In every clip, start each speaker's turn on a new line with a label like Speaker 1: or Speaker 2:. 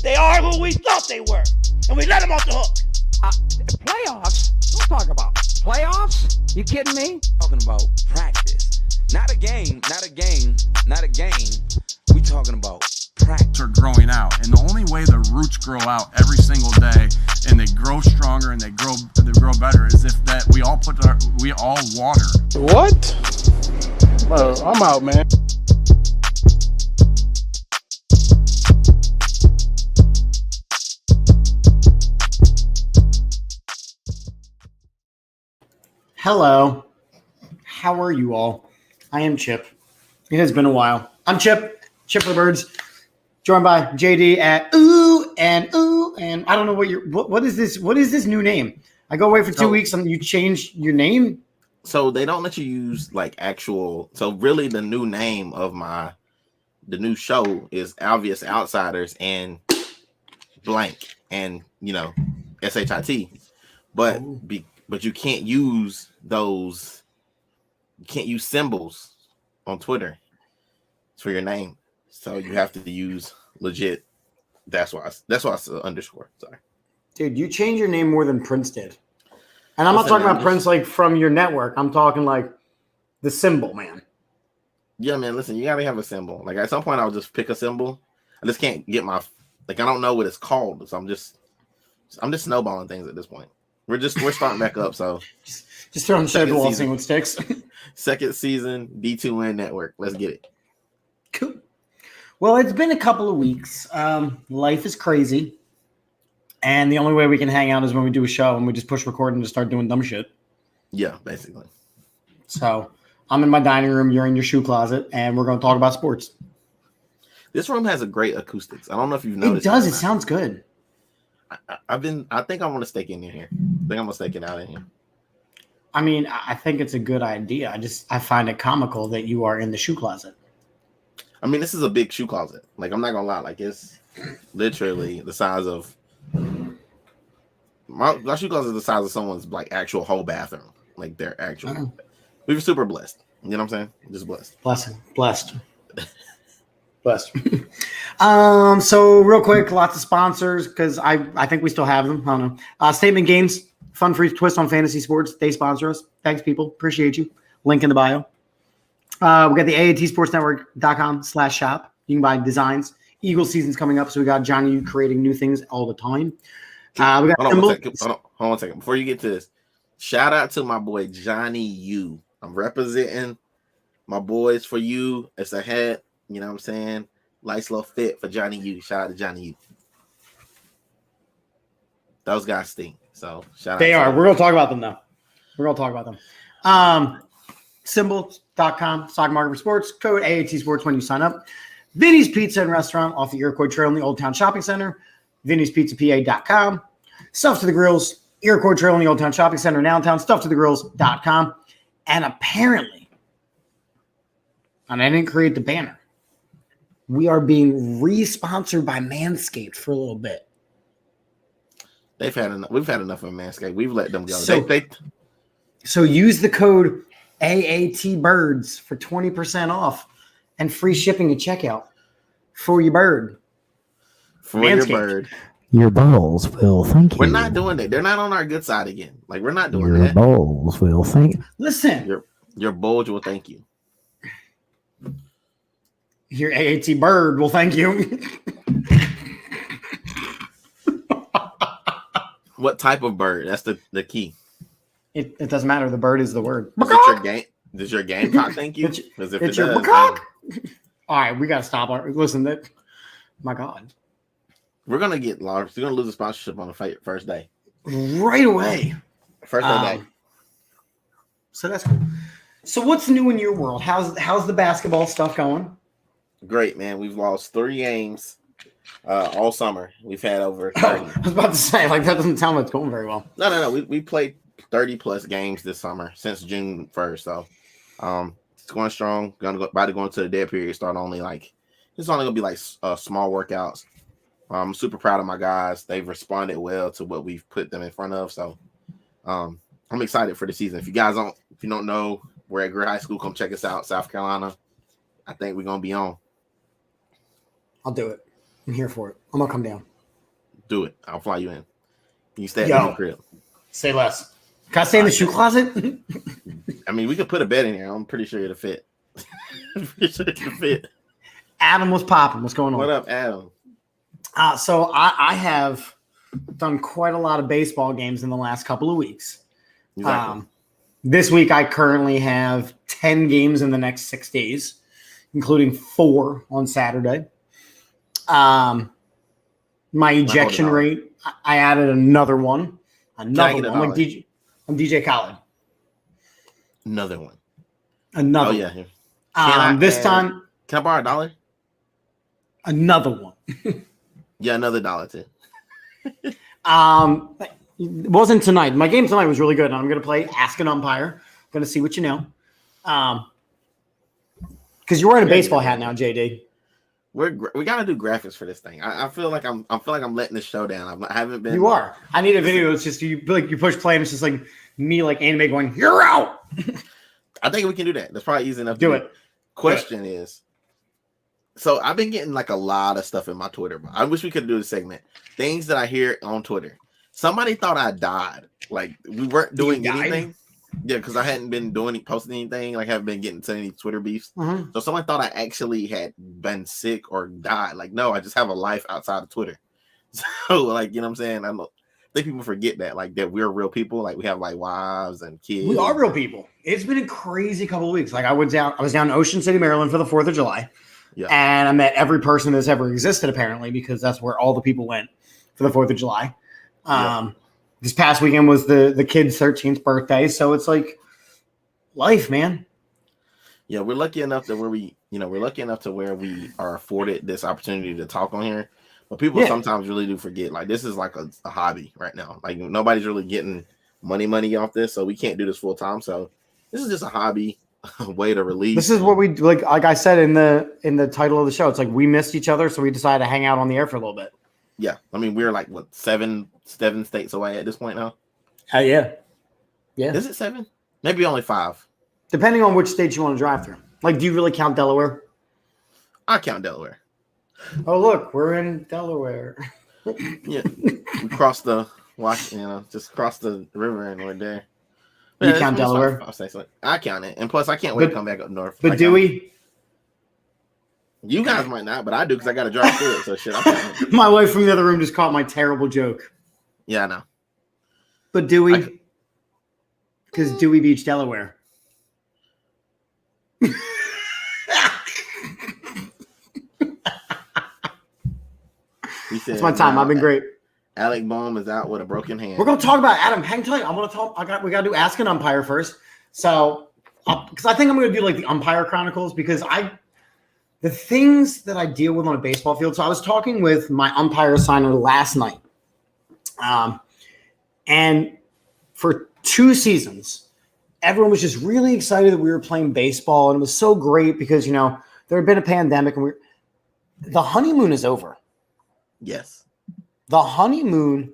Speaker 1: They are who we thought they were, and we let them off the hook.
Speaker 2: Playoffs? Don't talk about playoffs. You kidding me?
Speaker 3: Talking about practice. Not a game. We talking about practice.
Speaker 4: Are growing out, and the only way the roots grow out every single day and they grow stronger and they grow better is if that we all water.
Speaker 5: What? Well, I'm out, man.
Speaker 6: Hello. How are you all? I am Chip. It has been a while. I'm Chip for the Birds, joined by JD at ooh, and I don't know what is this new name? I go away for 2 weeks and you change your name?
Speaker 7: So they don't let you use like actual. So really the new name of the new show is Obvious Outsiders and blank and SHIT. But you can't use those. You can't use symbols on Twitter for your name. So you have to use legit. That's why it's an underscore. Sorry.
Speaker 6: Dude, you changed your name more than Prince did. And I'm not talking about Prince like from your network. I'm talking like the symbol, man.
Speaker 7: Yeah, man, listen, you gotta have a symbol. Like at some point I'll just pick a symbol. I just can't get I don't know what it's called. So I'm just snowballing things at this point. We're starting back up, so
Speaker 6: just throwing shit at the wall, seeing what sticks.
Speaker 7: Second season, D2N network. Let's get it.
Speaker 6: Cool. Well, it's been a couple of weeks. Life is crazy. And the only way we can hang out is when we do a show and we just push record and just start doing dumb shit.
Speaker 7: Yeah, basically.
Speaker 6: So I'm in my dining room, you're in your shoe closet, and we're going to talk about sports.
Speaker 7: This room has a great acoustics. I don't know if you've noticed.
Speaker 6: It does. It sounds good.
Speaker 7: I think I want to stake in here. I think I'm going to stake it out in here.
Speaker 6: I mean, I think it's a good idea. I find it comical that you are in the shoe closet.
Speaker 7: I mean, this is a big shoe closet. Like, I'm not going to lie. Like, it's literally the size of my shoe closet is the size of someone's like actual whole bathroom. Like their actual. We were super blessed. You know what I'm saying? Just blessed.
Speaker 6: Blessed. So real quick, lots of sponsors because I think we still have them. I don't know. Statement Games, fun free twist on fantasy sports. They sponsor us. Thanks, people. Appreciate you. Link in the bio. We got the AATsportsnetwork.com/shop. You can buy designs. Eagle season's coming up, so we got Johnny U creating new things all the time. We got
Speaker 7: hold on 1 second. Before you get to this, shout out to my boy Johnny U. I'm representing my boys for you. It's a hat. You know what I'm saying? Nice little fit for Johnny U. Shout out to Johnny U. Those guys stink. So shout out.
Speaker 6: They are. We're gonna talk about them now. Symbol.com, stock market for sports. Code AAT Sports when you sign up. Vinny's Pizza and Restaurant off the Iroquois Trail in the Old Town Shopping Center. Vinny'sPizzaPA.com. Stuff to the Grills, Iroquois Trail in the Old Town Shopping Center in Allentown. StuffToTheGrills.com. And apparently, and I didn't create the banner, we are being re-sponsored by Manscaped for a little bit.
Speaker 7: We've had enough of Manscaped. We've let them go.
Speaker 6: So use the code AATBirds for 20% off and free shipping at checkout for your bird.
Speaker 7: For your bird.
Speaker 8: Your balls will thank you.
Speaker 7: We're not doing that. They're not on our good side again. Like, we're not doing
Speaker 8: that.
Speaker 7: Your
Speaker 8: balls will thank you.
Speaker 6: Listen.
Speaker 7: Your bulge will thank you.
Speaker 6: Your AAT bird will thank you.
Speaker 7: What type of bird? That's the key.
Speaker 6: It doesn't matter. The bird is the word.
Speaker 7: Is it your game? Does your Gamecock thank you? Because if
Speaker 6: it's
Speaker 7: it
Speaker 6: your
Speaker 7: does,
Speaker 6: all right, we gotta stop. Listen, my God,
Speaker 7: we're gonna get lost. We're gonna lose a sponsorship on the first day.
Speaker 6: Right away.
Speaker 7: First day.
Speaker 6: So that's cool. So what's new in your world? How's the basketball stuff going?
Speaker 7: Great, man. We've lost 3 games all summer. We've had over 30.
Speaker 6: I was about to say, like, that doesn't sound like it's going very well.
Speaker 7: No. We played 30 plus games this summer since June 1st. So it's going strong. About to go into the dead period. It's only gonna be like small workouts. I'm super proud of my guys. They've responded well to what we've put them in front of. So I'm excited for the season. If you don't know, we're at Greer High School. Come check us out, South Carolina. I think we're gonna be on.
Speaker 6: I'll do it. I'm here for it. I'm gonna come down.
Speaker 7: Do it. I'll fly you in. You stay at the crib.
Speaker 6: Say less. Can I stay in the shoe closet?
Speaker 7: I mean, we could put a bed in here. I'm pretty sure it'll fit.
Speaker 6: Adam, what's popping? What's going on?
Speaker 7: What up, Adam?
Speaker 6: So I have done quite a lot of baseball games in the last couple of weeks.
Speaker 7: Exactly.
Speaker 6: This week, I currently have 10 games in the next 6 days, including 4 on Saturday. My ejection rate, I added another one. I'm DJ Khaled.
Speaker 7: Another one.
Speaker 6: Another.
Speaker 7: Oh yeah.
Speaker 6: Here. This time.
Speaker 7: Can I borrow $1?
Speaker 6: Another one.
Speaker 7: Yeah, another $1 too.
Speaker 6: It wasn't tonight. My game tonight was really good. I'm going to play Ask an Umpire. Going to see what you know. Because you're wearing a baseball hat now, JD.
Speaker 7: We got to do graphics for this thing. I feel like I'm letting this show down. I haven't been.
Speaker 6: You are. I need a video. It's just you push play and it's just like me like anime going, you're out.
Speaker 7: I think we can do that. That's probably easy enough.
Speaker 6: Do it.
Speaker 7: Question is, so I've been getting like a lot of stuff in my Twitter. I wish we could do a segment. Things that I hear on Twitter. Somebody thought I died. Like we weren't doing anything. Yeah, because I hadn't been posting anything. Like haven't been getting to any Twitter beefs.
Speaker 6: Mm-hmm.
Speaker 7: So someone thought I actually had been sick or died. Like no, I just have a life outside of Twitter. So like you know what I'm saying. I think people forget that like that we're real people. Like we have like wives and kids.
Speaker 6: We are real people. It's been a crazy couple of weeks. Like I was down in Ocean City, Maryland for the 4th of July.
Speaker 7: Yeah.
Speaker 6: And I met every person that's ever existed apparently because that's where all the people went for the 4th of July. This past weekend was the kid's 13th birthday, so it's like life, man.
Speaker 7: Yeah, we're lucky enough that we're lucky enough to where we are afforded this opportunity to talk on here. But people sometimes really do forget. Like this is like a hobby right now. Like nobody's really getting money off this, so we can't do this full time. So this is just a hobby, a way to release.
Speaker 6: This is what we like I said in the title of the show. It's like we missed each other, so we decided to hang out on the air for a little bit.
Speaker 7: Yeah, I mean we're like what 7 states away at this point now.
Speaker 6: Yeah.
Speaker 7: Is it 7? Maybe only 5.
Speaker 6: Depending on which states you want to drive through. Like, do you really count Delaware?
Speaker 7: I count Delaware.
Speaker 6: Oh, look, we're in Delaware.
Speaker 7: Yeah, we crossed just crossed the river and we're there.
Speaker 6: You count Delaware?
Speaker 7: I count it, and plus I can't wait to come back up north.
Speaker 6: But do we?
Speaker 7: You guys might not, but I do because I got to drive through it. So shit, I'm
Speaker 6: my wife from the other room just caught my terrible joke.
Speaker 7: Yeah, I know.
Speaker 6: But do we? Because Dewey Beach, Delaware. It's my time. I've been great.
Speaker 7: Alec Bohm is out with a broken hand.
Speaker 6: We're going to talk about Adam. Hang tight. I'm going to talk. We got to do Ask an Umpire first. So, because I think I'm going to do like the Umpire Chronicles because the things that I deal with on a baseball field. So I was talking with my umpire signer last night. And for 2 seasons, everyone was just really excited that we were playing baseball. And it was so great because, there had been a pandemic and the honeymoon is over.
Speaker 7: Yes.
Speaker 6: The honeymoon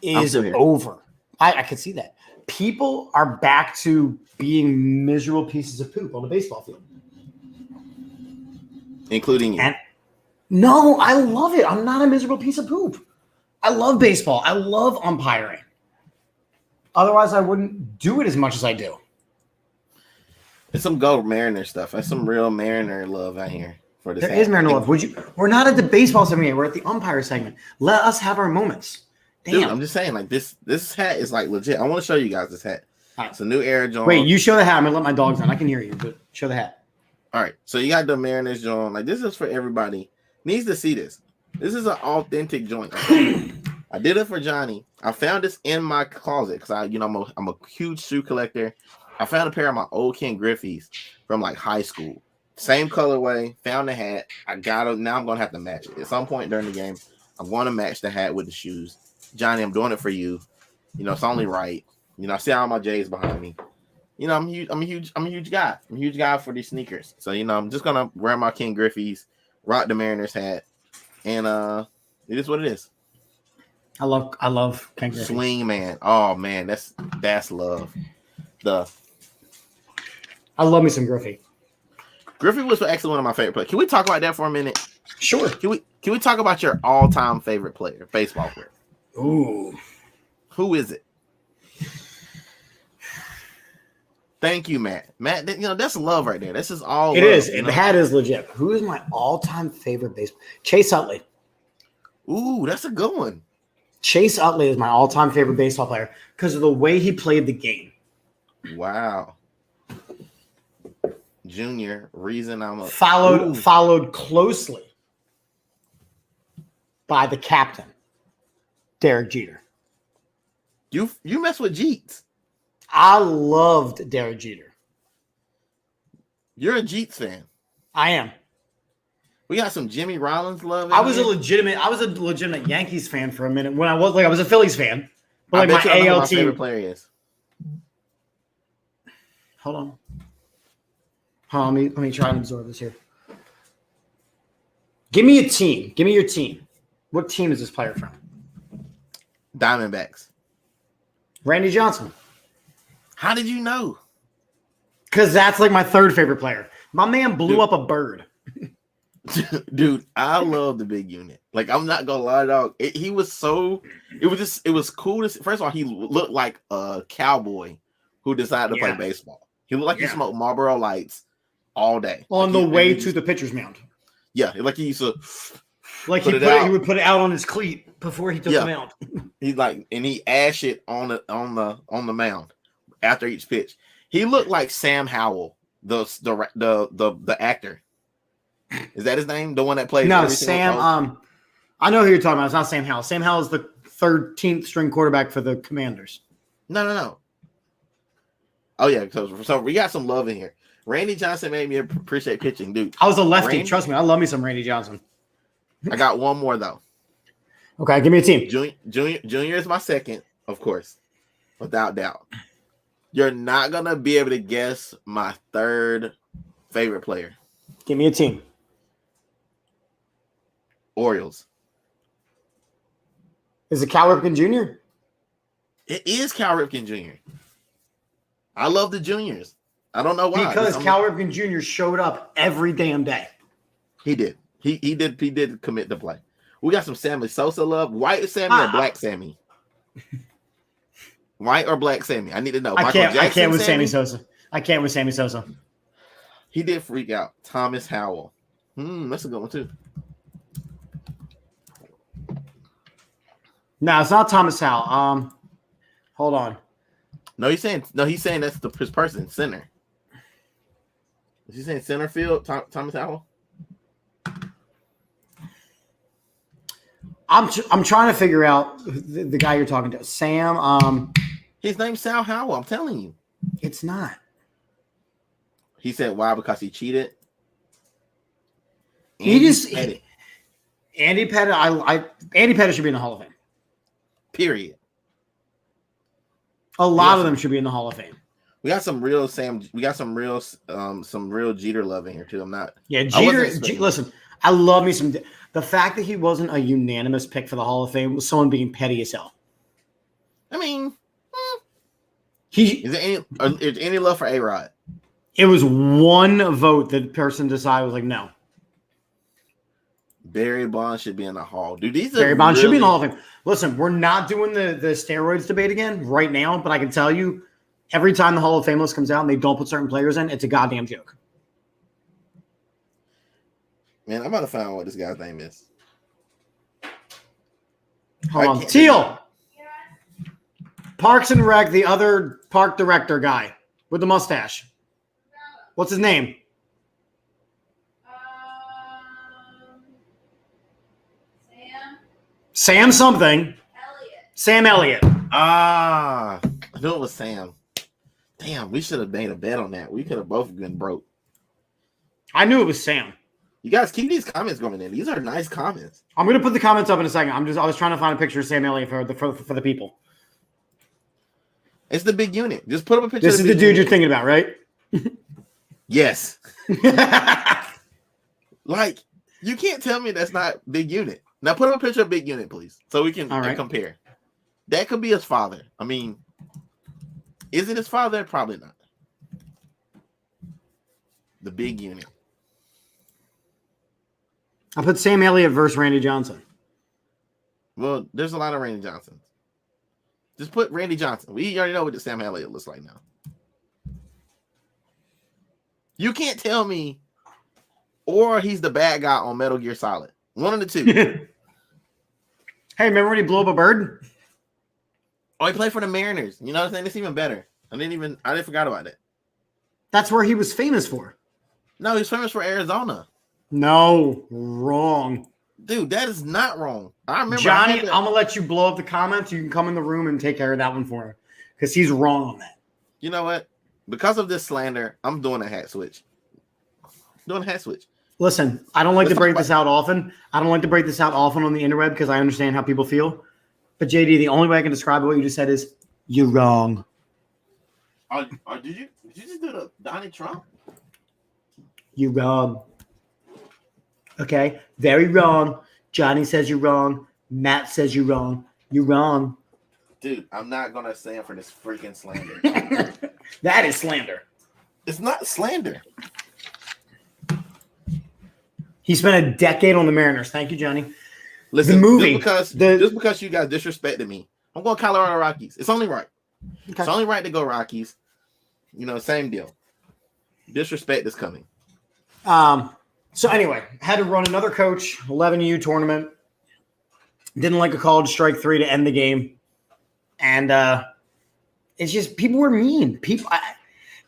Speaker 6: is over. I can see that. People are back to being miserable pieces of poop on the baseball field.
Speaker 7: Including you.
Speaker 6: No, I love it. I'm not a miserable piece of poop. I love baseball. I love umpiring. Otherwise, I wouldn't do it as much as I do.
Speaker 7: It's some Go Mariner stuff. That's some real Mariner love out here. For this
Speaker 6: there is Mariner love. We're not at the baseball segment yet. We're at the umpire segment. Let us have our moments. Damn.
Speaker 7: Dude, I'm just saying, like this hat is like legit. I want to show you guys this hat.
Speaker 6: Right.
Speaker 7: It's a new Air John.
Speaker 6: Wait, you show the hat. I'm gonna let my dogs on. I can hear you, but show the hat.
Speaker 7: All right, so you got the Mariners joint. Like this is for everybody. Needs to see this. This is an authentic joint. I did it for Johnny. I found this in my closet because I'm a huge shoe collector. I found a pair of my old Ken Griffey's from like high school. Same colorway. Found the hat. I got it. Now I'm gonna have to match it at some point during the game. I'm going to match the hat with the shoes. Johnny, I'm doing it for you. It's only right. I see all my J's behind me. I'm a huge guy. I'm a huge guy for these sneakers. So, I'm just gonna wear my Ken Griffey's, rock the Mariners hat, and it is what it is.
Speaker 6: I love Ken Griffey.
Speaker 7: Swing man. Oh man, that's love.
Speaker 6: I love me some Griffey.
Speaker 7: Griffey was actually one of my favorite players. Can we talk about that for a minute?
Speaker 6: Sure.
Speaker 7: Can we talk about your all-time favorite player, baseball player?
Speaker 6: Ooh.
Speaker 7: Who is it? Thank you, Matt. Matt, that's love right there. This is all.
Speaker 6: It
Speaker 7: love,
Speaker 6: is. The hat is legit. Who is my all-time favorite baseball? Chase Utley.
Speaker 7: Ooh, that's a good one.
Speaker 6: Chase Utley is my all-time favorite baseball player because of the way he played the game.
Speaker 7: Wow. Junior, reason I'm
Speaker 6: followed closely by the captain, Derek Jeter.
Speaker 7: You mess with Jeets.
Speaker 6: I loved Derek Jeter.
Speaker 7: You're a Jeets fan.
Speaker 6: I am.
Speaker 7: We got some Jimmy Rollins love.
Speaker 6: I was a legitimate Yankees fan for a minute when I was a Phillies fan. But like my AL
Speaker 7: my
Speaker 6: team.
Speaker 7: favorite player is.
Speaker 6: Hold on. Let me try and absorb this here. Give me a team. Give me your team. What team is this player from?
Speaker 7: Diamondbacks.
Speaker 6: Randy Johnson.
Speaker 7: How did you know?
Speaker 6: Because that's like my third favorite player. My man blew up a bird.
Speaker 7: Dude, I love the big unit. Like, I'm not gonna lie, dog. It was cool to see. First of all, he looked like a cowboy who decided to play baseball. He looked like he smoked Marlboro Lights all day.
Speaker 6: On the way to the pitcher's mound.
Speaker 7: Yeah, like he used to
Speaker 6: he would put it out on his cleat before he took the mound.
Speaker 7: He ash it on the mound after each pitch. He looked like Sam Howell, the actor. Is that his name? The one that plays?
Speaker 6: No, Sam. I know who you're talking about. It's not Sam Howell. Sam Howell is the 13th string quarterback for the Commanders.
Speaker 7: No. Oh yeah, so we got some love in here. Randy Johnson made me appreciate pitching, dude.
Speaker 6: I was a lefty. Trust me, I love me some Randy Johnson.
Speaker 7: I got one more though.
Speaker 6: Okay, give me a team.
Speaker 7: Junior is my second, of course, without doubt. You're not gonna be able to guess my third favorite player.
Speaker 6: Give me a team.
Speaker 7: Orioles.
Speaker 6: Is it Cal Ripken Jr.?
Speaker 7: It is Cal Ripken Jr. I love the juniors. I don't know why.
Speaker 6: Because Cal Ripken Jr. showed up every damn day.
Speaker 7: He did. He did commit to play. We got some Sammy Sosa love. White Sammy or black Sammy? White or black Sammy? I need to know.
Speaker 6: I can't with Sammy Sosa. I can't with Sammy Sosa.
Speaker 7: He did freak out. Thomas Howell. That's a good one too.
Speaker 6: No, it's not Thomas Howell. Hold on.
Speaker 7: No, he's saying that's his person, center. Is he saying center field, Thomas Howell?
Speaker 6: I'm trying to figure out the guy you're talking to. Sam.
Speaker 7: His name's Sal Howell. I'm telling you.
Speaker 6: It's not.
Speaker 7: He said why? Because he cheated.
Speaker 6: Andy Pettitte. Andy Pettitte should be in the Hall of Fame.
Speaker 7: Period.
Speaker 6: A lot of them should be in the Hall of Fame.
Speaker 7: We got some real Sam. We got some real Jeter love in here too. I'm not.
Speaker 6: Yeah, Jeter. Listen, I love me some. The fact that he wasn't a unanimous pick for the Hall of Fame was someone being petty as hell.
Speaker 7: I mean,
Speaker 6: is
Speaker 7: there any love for A-Rod?
Speaker 6: It was one vote that the person decided was like, no.
Speaker 7: Barry Bonds should be in the Hall. Dude,
Speaker 6: Barry Bonds should be in the Hall of Fame. Listen, we're not doing the steroids debate again right now, but I can tell you, every time the Hall of Fame list comes out and they don't put certain players in, it's a goddamn joke.
Speaker 7: Man, I'm about to find out what this guy's name is.
Speaker 6: Hold on. Teal. Parks and Rec, the other park director guy with the mustache. What's his name? Sam something. Elliott. Sam Elliott.
Speaker 7: I knew it was Sam. Damn, we should have made a bet on that. We could have both been broke.
Speaker 6: I knew it was Sam.
Speaker 7: You guys keep these comments going in. These are nice comments.
Speaker 6: I'm gonna put the comments up in a second. I was trying to find a picture of Sam Elliott for the people.
Speaker 7: It's the big unit. Just put up a picture.
Speaker 6: This is the dude you're thinking about, right?
Speaker 7: Yes. Like, you can't tell me that's not big unit. Now put up a picture of big unit, please, so we can compare. That could be his father. I mean, is it his father? Probably not. The big unit.
Speaker 6: I put Sam Elliott versus Randy Johnson.
Speaker 7: Well, there's a lot of Randy Johnsons. Just put Randy Johnson. We already know what the Sam Elliott looks like now. You can't tell me, or he's the bad guy on Metal Gear Solid. One of the two.
Speaker 6: Hey, remember when he blew up a bird?
Speaker 7: Oh, he played for the Mariners. You know what I'm saying? It's even better. I didn't forget about it.
Speaker 6: That's where he was famous for.
Speaker 7: No, he's famous for Arizona.
Speaker 6: No, wrong.
Speaker 7: Dude, that is not wrong. I remember.
Speaker 6: Johnny, I'm going to let you blow up the comments. You can come in the room and take care of that one for him because he's wrong on that.
Speaker 7: You know what? Because of this slander, I'm doing a hat switch.
Speaker 6: Listen, I don't like to break this out often. I don't like to break this out often on the interweb because I understand how people feel. But JD, the only way I can describe what you just said is you're wrong.
Speaker 7: Did you just do the Donald Trump?
Speaker 6: You're wrong. Okay? Very wrong. Johnny says you're wrong. Matt says you're wrong. You're wrong.
Speaker 7: Dude, I'm not going to stand for this freaking slander.
Speaker 6: That is slander.
Speaker 7: It's not slander.
Speaker 6: He spent a decade on the Mariners. Thank you, Johnny.
Speaker 7: Listen,
Speaker 6: the movie,
Speaker 7: just because you guys disrespected me, I'm going Colorado Rockies. It's only right.
Speaker 6: Okay.
Speaker 7: It's only right to go Rockies. You know, same deal. Disrespect is coming.
Speaker 6: So anyway, had to run another coach, 11U tournament. Didn't like a call to strike 3 to end the game. And it's just people were mean.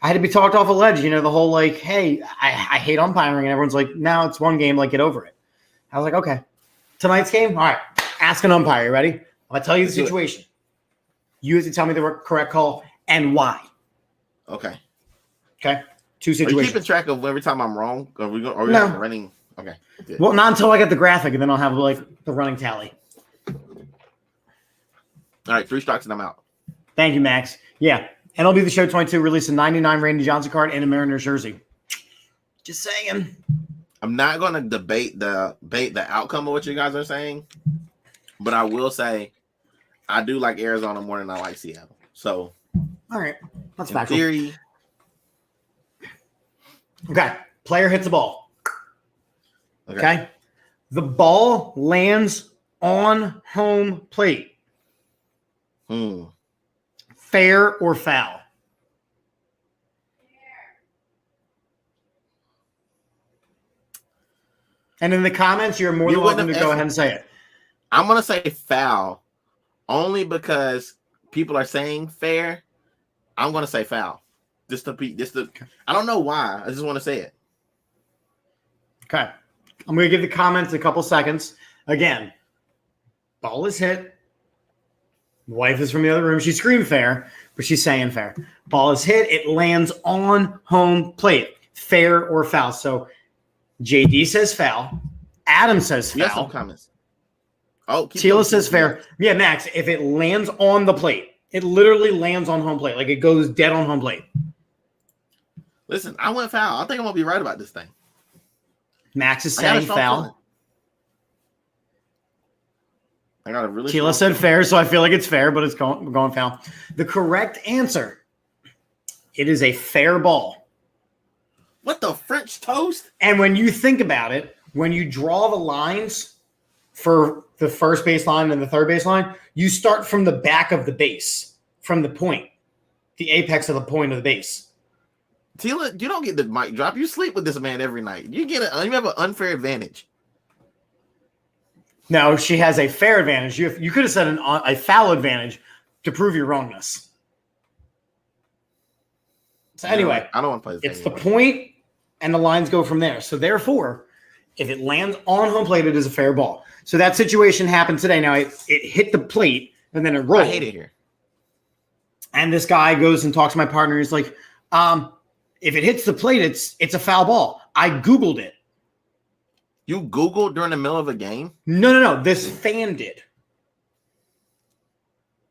Speaker 6: I had to be talked off a ledge, you know, the whole like, hey, I hate umpiring. And everyone's like, no, it's one game, like get over it. I was like, okay. Tonight's game? All right. Ask an umpire. You ready? I'm going to tell you the situation. You have to tell me the correct call and why.
Speaker 7: Okay.
Speaker 6: Okay? Two
Speaker 7: Are
Speaker 6: situations.
Speaker 7: you keeping track of every time I'm wrong? Are we
Speaker 6: No.
Speaker 7: running? Okay. Good.
Speaker 6: Well, not until I get the graphic, and then I'll have like the running tally.
Speaker 7: All right, 3 strikes and I'm out.
Speaker 6: Thank you, Max. Yeah. MLB The Show 22 released a 99 Randy Johnson card and a Mariners jersey. Just saying.
Speaker 7: I'm not going to debate the outcome of what you guys are saying, but I will say I do like Arizona more than I like Seattle. So,
Speaker 6: all right. That's
Speaker 7: in
Speaker 6: factual.
Speaker 7: theory.
Speaker 6: Okay. Player hits the ball. Okay. The ball lands on home plate. Fair or foul? And in the comments, you're more than welcome to go ahead and say it.
Speaker 7: I'm going to say foul only because people are saying fair. I'm going to say foul. I don't know why. I just want to say it.
Speaker 6: Okay. I'm going to give the comments a couple seconds. Again, ball is hit. Wife is from the other room. She screamed fair, but she's saying fair. Ball is hit. It lands on home plate. Fair or foul. So JD says foul. Adam says foul.
Speaker 7: We have some comments. Oh,
Speaker 6: Tila says fair. Yeah, Max, if it lands on the plate, it literally lands on home plate. Like it goes dead on home plate.
Speaker 7: Listen, I went foul. I think I'm going to be right about this thing.
Speaker 6: Max is saying foul.
Speaker 7: I got a really.
Speaker 6: Tila said fair, so I feel like it's fair, but it's going foul. The correct answer, it is a fair ball.
Speaker 7: What the French toast?
Speaker 6: And when you think about it, when you draw the lines for the first baseline and the third baseline, you start from the back of the base, from the point, the apex of the point of the base.
Speaker 7: Tila, you don't get the mic drop. You sleep with this man every night. You have an unfair advantage.
Speaker 6: No, she has a fair advantage. You could have said a foul advantage to prove your wrongness. So anyway,
Speaker 7: I don't want to play this.
Speaker 6: It's anymore. The point, and the lines go from there. So therefore, if it lands on home plate, it is a fair ball. So that situation happened today. Now it hit the plate and then it rolled.
Speaker 7: I hate it here.
Speaker 6: And this guy goes and talks to my partner. He's like, if it hits the plate, it's a foul ball. I Googled it.
Speaker 7: You Googled during the middle of a game?
Speaker 6: No. This fan did.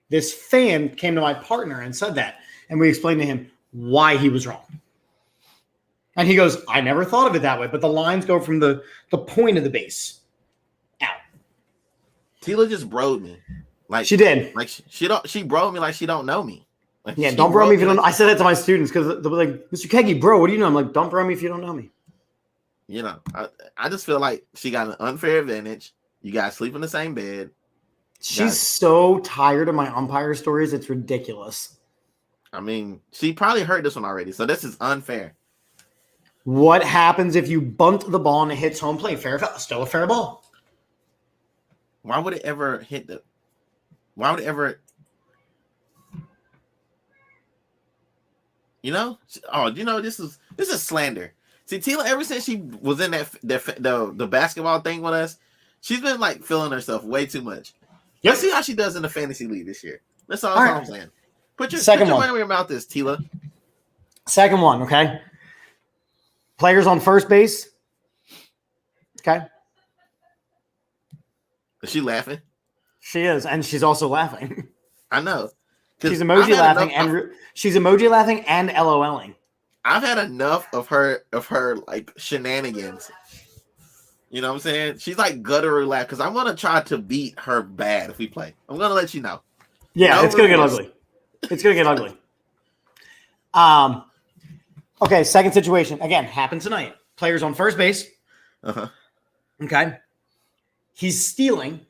Speaker 6: This fan came to my partner and said that. And we explained to him why he was wrong. And he goes, I never thought of it that way. But the lines go from the point of the base out.
Speaker 7: Tila just broed me. Like
Speaker 6: she did.
Speaker 7: Like she broed me like she don't know me. Like
Speaker 6: yeah, don't bro me if you don't. I said that to my students because they'll be like, Mr. Keggy, bro, what do you know? I'm like, don't bro me if you don't know me.
Speaker 7: You know, I just feel like she got an unfair advantage. You guys sleep in the same bed.
Speaker 6: She's so tired of my umpire stories. It's ridiculous.
Speaker 7: I mean, she probably heard this one already, so this is unfair.
Speaker 6: What happens if you bunt the ball and it hits home plate? Fair, still a fair ball.
Speaker 7: Why would it ever hit the? Why would it ever? You know? Oh, you know this is slander. See, Tila, ever since she was in the basketball thing with us, she's been like feeling herself way too much. Let's see how she does in the fantasy league this year. That's all I'm saying. Put your money where your mouth is, Tila.
Speaker 6: Second one, okay. Players on first base. Okay.
Speaker 7: Is she laughing?
Speaker 6: She is, and she's also laughing.
Speaker 7: I know.
Speaker 6: She's emoji laughing she's emoji laughing and LOLing.
Speaker 7: I've had enough of her like shenanigans. You know what I'm saying? She's like guttural laugh because I'm gonna try to beat her bad if we play. I'm gonna let you know.
Speaker 6: Yeah, it's gonna get ugly. It's gonna get ugly. Okay, second situation. Again, happened tonight. Players on first base.
Speaker 7: Uh-huh.
Speaker 6: Okay. He's stealing.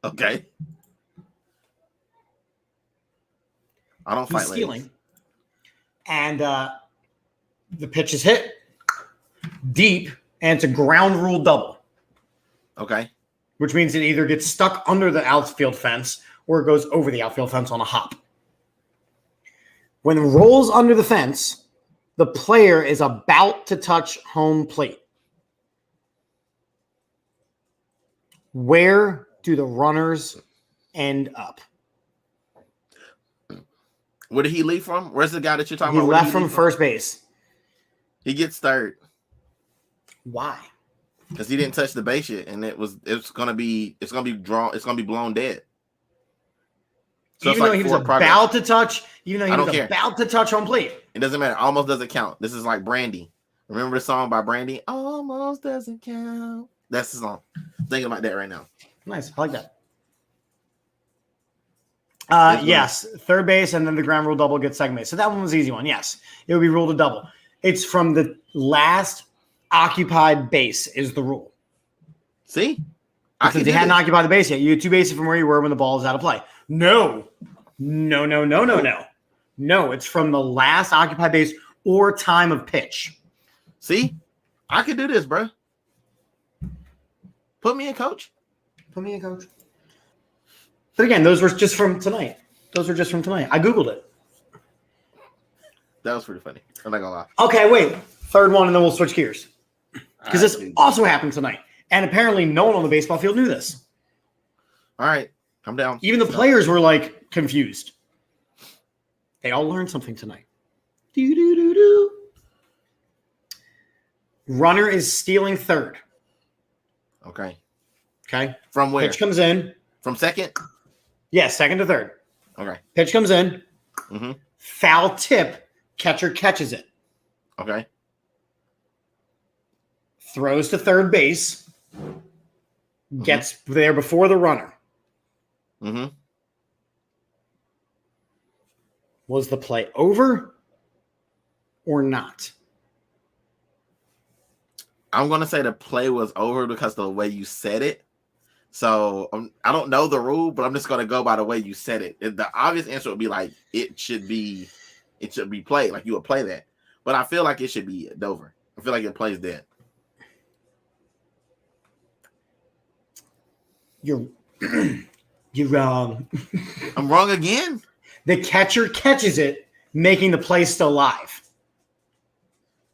Speaker 7: Okay. I don't fight
Speaker 6: stealing.
Speaker 7: ladies.
Speaker 6: And the pitch is hit deep, and it's a ground rule double.
Speaker 7: Okay.
Speaker 6: Which means it either gets stuck under the outfield fence or it goes over the outfield fence on a hop. When it rolls under the fence, the player is about to touch home plate. Where do the runners end up?
Speaker 7: Where did he leave from? Where's the guy that you're talking about?
Speaker 6: He left from first base.
Speaker 7: He gets third.
Speaker 6: Why?
Speaker 7: Because he didn't touch the base yet, and it's gonna be blown dead. So
Speaker 6: even though he was about to touch home plate.
Speaker 7: It doesn't matter. Almost doesn't count. This is like Brandy. Remember the song by Brandy? Almost doesn't count. That's the song. I'm thinking about that right now.
Speaker 6: Nice. I like that. Yes. Third base and then the ground rule double gets second base. So that one was an easy one. Yes. It would be ruled a double. It's from the last occupied base is the rule.
Speaker 7: See?
Speaker 6: Since you hadn't occupied the base yet. You had two bases from where you were when the ball is out of play. No, it's from the last occupied base or time of pitch.
Speaker 7: See? I can do this, bro. Put me in, coach.
Speaker 6: But again, those were just from tonight. I Googled it.
Speaker 7: That was pretty funny. I'm not gonna lie.
Speaker 6: Okay, wait. Third one, and then we'll switch gears. Because this also happened tonight. And apparently no one on the baseball field knew this.
Speaker 7: All right. I'm down.
Speaker 6: Even the players were like confused. They all learned something tonight. Runner is stealing third.
Speaker 7: Okay.
Speaker 6: From
Speaker 7: where?
Speaker 6: Pitch comes in.
Speaker 7: From second?
Speaker 6: Yeah, second to third.
Speaker 7: Okay.
Speaker 6: Pitch comes in.
Speaker 7: Mm-hmm.
Speaker 6: Foul tip. Catcher catches it.
Speaker 7: Okay.
Speaker 6: Throws to third base. Mm-hmm. Gets there before the runner.
Speaker 7: Mm-hmm.
Speaker 6: Was the play over or not?
Speaker 7: I'm going to say the play was over because of the way you said it. So I don't know the rule, but I'm just going to go by the way you said it. The obvious answer would be like, it should be played. Like you would play that. But I feel like it should be over. I feel like it plays dead. You're wrong. I'm wrong again?
Speaker 6: The catcher catches it, making the play still live.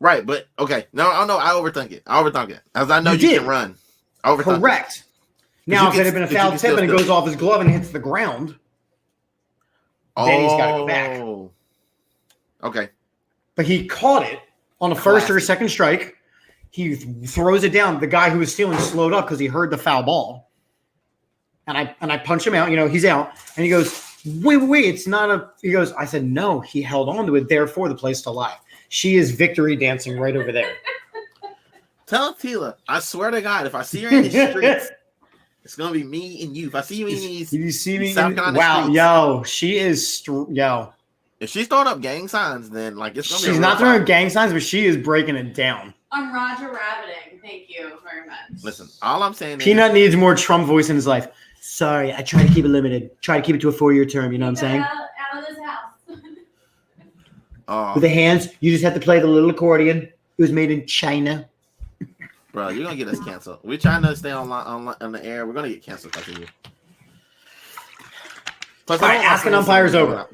Speaker 7: Right, but okay. No, I overthink it. As I know you can run.
Speaker 6: Correct. Now, if it had been a foul tip and it goes off his glove and hits the ground, then he's got to go back.
Speaker 7: Okay.
Speaker 6: But he caught it on a first or a second strike. He throws it down. The guy who was stealing slowed up because he heard the foul ball. And I punch him out. You know, he's out. And he goes, wait, it's not a – he goes, I said, no, he held on to it. Therefore, the play's still alive. She is victory dancing right over there.
Speaker 7: Tell Tila, I swear to God, if I see her in the streets, it's going to be me and you. If I see you in these
Speaker 6: you see me
Speaker 7: South Carolina
Speaker 6: wow,
Speaker 7: streets,
Speaker 6: yo, she is – yo.
Speaker 7: If she's throwing up gang signs, then like it's gonna be.
Speaker 6: She's not throwing gang signs, but she is breaking it down.
Speaker 9: I'm Roger Rabbiting. Thank you very much.
Speaker 7: Listen, all I'm saying
Speaker 6: Peanut needs more Trump voice in his life. Sorry, I try to keep it limited. Try to keep it to a 4-year term. You know what I'm saying?
Speaker 9: Out of this house.
Speaker 6: With the hands, you just have to play the little accordion. It was made in China.
Speaker 7: Bro, you're gonna get us canceled. We're trying to stay on the air. We're gonna get canceled because of you. Plus,
Speaker 6: all right, asking umpires over.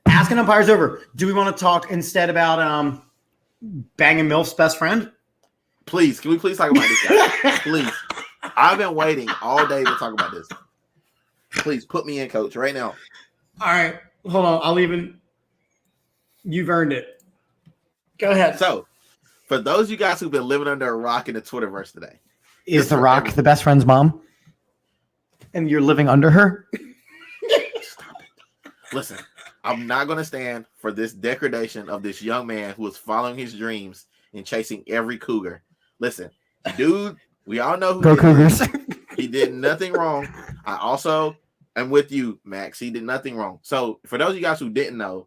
Speaker 6: Asking umpires over. Do we want to talk instead about banging MILF's best friend?
Speaker 7: Please, can we please talk about this guy? Please. I've been waiting all day to talk about this. Please put me in, coach, right now.
Speaker 6: All right. Hold on. You've earned it. Go ahead.
Speaker 7: So, for those of you guys who've been living under a rock in the Twitterverse today.
Speaker 6: Is The Rock the best friend's mom? And you're living under her?
Speaker 7: Stop it. Listen, I'm not going to stand for this degradation of this young man who is following his dreams and chasing every cougar. Listen, dude, we all know who
Speaker 6: Go Cougars.
Speaker 7: He did nothing wrong. I also am with you, Max. He did nothing wrong. So, for those of you guys who didn't know,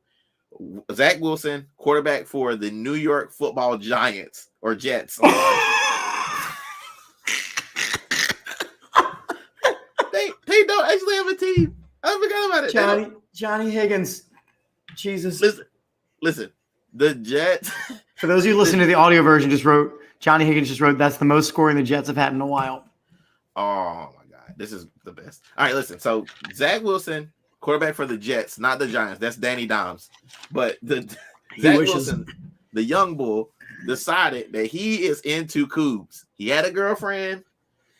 Speaker 7: Zach Wilson, quarterback for the New York Football Giants or Jets. they don't actually have a team. I forgot about it.
Speaker 6: Johnny Higgins. Jesus.
Speaker 7: Listen. The Jets.
Speaker 6: For those of you listening to the audio version, Johnny Higgins just wrote, that's the most scoring the Jets have had in a while.
Speaker 7: Oh my God. This is the best. All right, listen. So Zach Wilson, quarterback for the Jets, not the Giants. That's Danny Dimes. But Zach Wilson, the young bull, decided that he is into cougs. He had a girlfriend.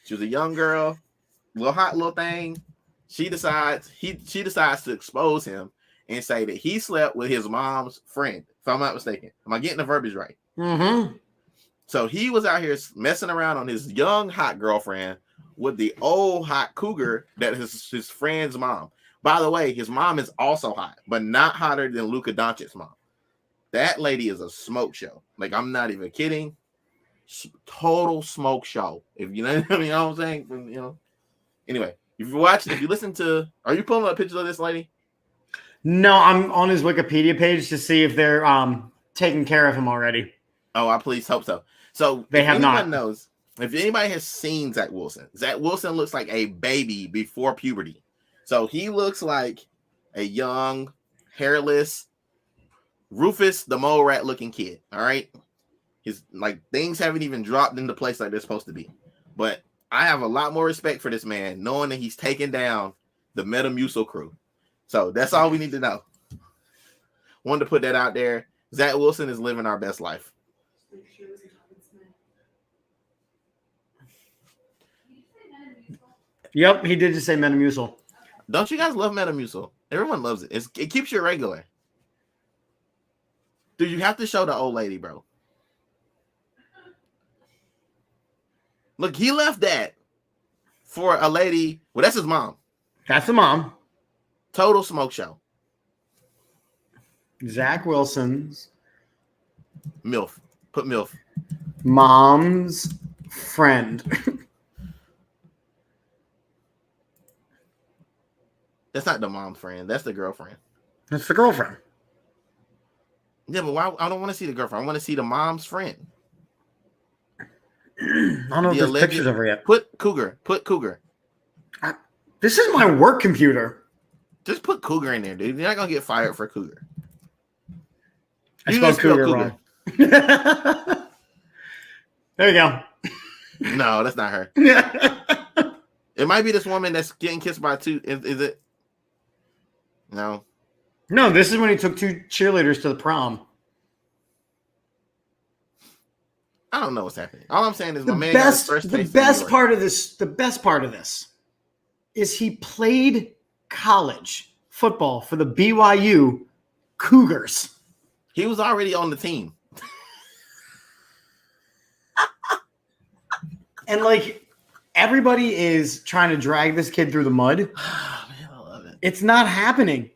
Speaker 7: She was a young girl, little hot little thing. She decides to expose him and say that he slept with his mom's friend, if I'm not mistaken. Am I getting the verbiage right?
Speaker 6: Mm-hmm.
Speaker 7: So he was out here messing around on his young hot girlfriend with the old hot cougar that is his friend's mom. By the way, his mom is also hot, but not hotter than Luka Doncic's mom. That lady is a smoke show. Like, I'm not even kidding. Total smoke show. If you know, you know what I'm saying? You know. Anyway, if you listen to, are you pulling up pictures of this lady?
Speaker 6: No, I'm on his Wikipedia page to see if they're taking care of him already.
Speaker 7: Oh, I please hope so. So
Speaker 6: they have not.
Speaker 7: If anybody has seen Zach Wilson looks like a baby before puberty. So he looks like a young, hairless, Rufus the mole rat looking kid. All right. His things haven't even dropped into place like they're supposed to be. But I have a lot more respect for this man, knowing that he's taken down the Metamucil crew. So that's all we need to know. Wanted to put that out there. Zach Wilson is living our best life.
Speaker 6: Yep, he did just say Metamucil.
Speaker 7: Don't you guys love Metamucil? Everyone loves it. It keeps you regular. Dude, you have to show the old lady, bro. Look, he left that for a lady. Well, that's his mom.
Speaker 6: That's the mom.
Speaker 7: Total smoke show.
Speaker 6: Zach Wilson's
Speaker 7: MILF. Put MILF.
Speaker 6: Mom's friend.
Speaker 7: That's not the mom's friend. That's the girlfriend.
Speaker 6: That's the girlfriend.
Speaker 7: Yeah, but why? I don't want to see the girlfriend. I want to see the mom's friend.
Speaker 6: I don't know if there's pictures of her yet.
Speaker 7: Put cougar.
Speaker 6: This is my work computer.
Speaker 7: Just put cougar in there, dude. You're not going to get fired for cougar.
Speaker 6: I spelled cougar wrong. There you go.
Speaker 7: No, that's not her. It might be this woman that's getting kissed by two. Is it? No.
Speaker 6: No, this is when he took two cheerleaders to the prom.
Speaker 7: I don't know what's happening. All I'm saying is
Speaker 6: the best part of this is he played college football for the BYU Cougars.
Speaker 7: He was already on the team.
Speaker 6: And everybody is trying to drag this kid through the mud.
Speaker 7: Oh, man, I love it.
Speaker 6: It's not happening.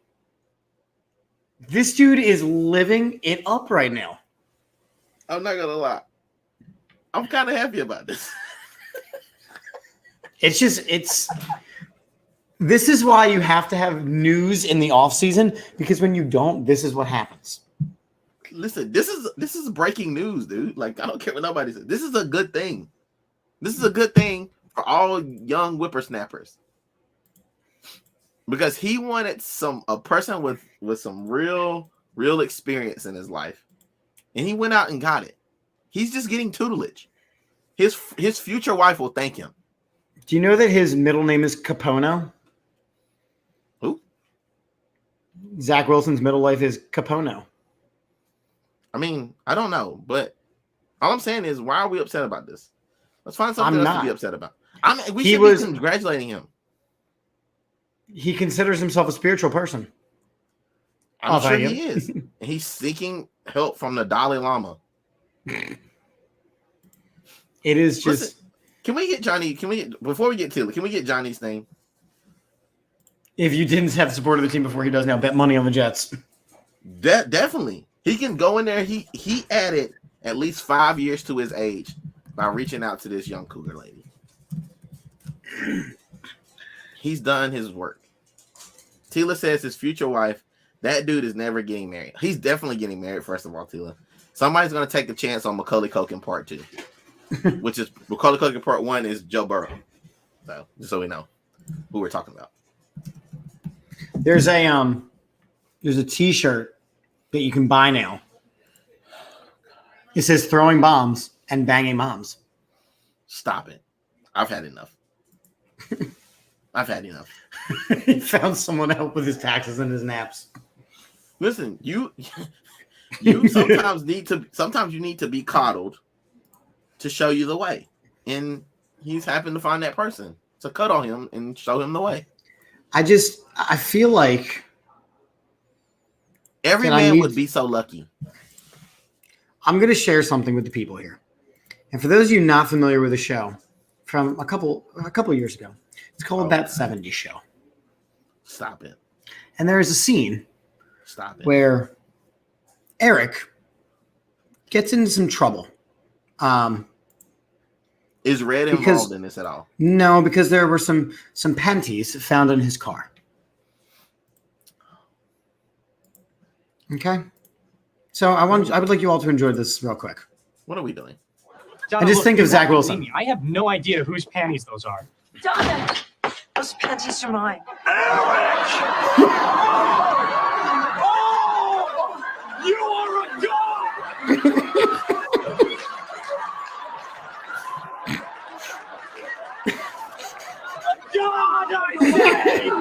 Speaker 6: This dude is living it up right now.
Speaker 7: I'm not going to lie. I'm kind of happy about this.
Speaker 6: This is why you have to have news in the offseason, because when you don't, this is what happens.
Speaker 7: Listen, this is breaking news, dude. Like, I don't care what nobody says. This is a good thing. This is a good thing for all young whippersnappers. Because he wanted a person with some real experience in his life. And he went out and got it. He's just getting tutelage. His future wife will thank him.
Speaker 6: Do you know that his middle name is Capono?
Speaker 7: Who?
Speaker 6: Zach Wilson's middle life is Capono.
Speaker 7: I mean, I don't know, but all I'm saying is, why are we upset about this? Let's find something else to be upset about. We should be congratulating him.
Speaker 6: He considers himself a spiritual person.
Speaker 7: I'm sure he is. And he's seeking help from the Dalai Lama.
Speaker 6: It is just.
Speaker 7: Listen, can we get Johnny? Before we get Taylor, can we get Johnny's name?
Speaker 6: If you didn't have the support of the team before he does now, bet money on the Jets.
Speaker 7: Definitely. He can go in there. He added at least 5 years to his age by reaching out to this young cougar lady. He's done his work. Tila says his future wife, that dude is never getting married. He's definitely getting married, first of all, Tila. Somebody's going to take a chance on Macaulay Culkin Part 2, which is Macaulay Culkin Part 1 is Joe Burrow. So, just so we know who we're talking about.
Speaker 6: There's a T-shirt that you can buy now. It says throwing bombs and banging moms.
Speaker 7: Stop it. I've had enough. I've had enough.
Speaker 6: He found someone to help with his taxes and his naps.
Speaker 7: Listen, you sometimes you need to be coddled to show you the way. And he's happened to find that person to cuddle him and show him the way. I
Speaker 6: feel like
Speaker 7: every man would be so lucky.
Speaker 6: I'm going to share something with the people here. And for those of you not familiar with the show, from a couple years ago, it's called That 70s Show.
Speaker 7: Stop it.
Speaker 6: And there is a scene where Eric gets into some trouble.
Speaker 7: Is Red involved in this at all?
Speaker 6: No, because there were some panties found in his car. Okay. So I would like you all to enjoy this real quick.
Speaker 7: What are we doing?
Speaker 2: Donna,
Speaker 6: I just think of Zach Wilson.
Speaker 2: I have no idea whose panties those are.
Speaker 10: Donna, those panties are mine.
Speaker 1: Oh, you are a dog! God, I say!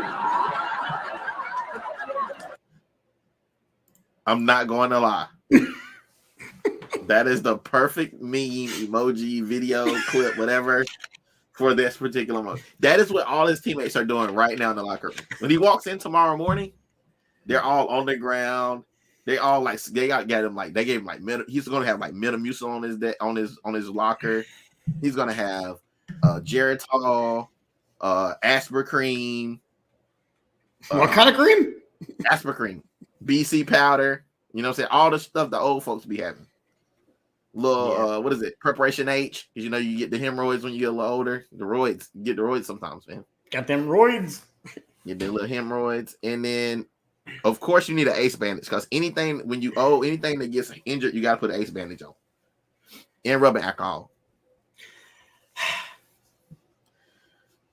Speaker 7: I'm not going to lie. That is the perfect meme, emoji, video, clip, whatever, for this particular moment. That is what all his teammates are doing right now in the locker room. When he walks in tomorrow morning, they're all on the ground. They all he's going to have Metamucil on his locker. He's going to have Geritol, Aspercream.
Speaker 6: What kind of cream?
Speaker 7: Aspercream. BC powder. You know what I'm saying? All the stuff the old folks be having. What is it? Preparation H. Because you get the hemorrhoids when you get a little older. The roids. You get the roids sometimes, man.
Speaker 6: Got them roids.
Speaker 7: Get the little hemorrhoids. And then, of course, you need an ACE bandage. Because anything that gets injured, you got to put an ACE bandage on. And rubbing alcohol.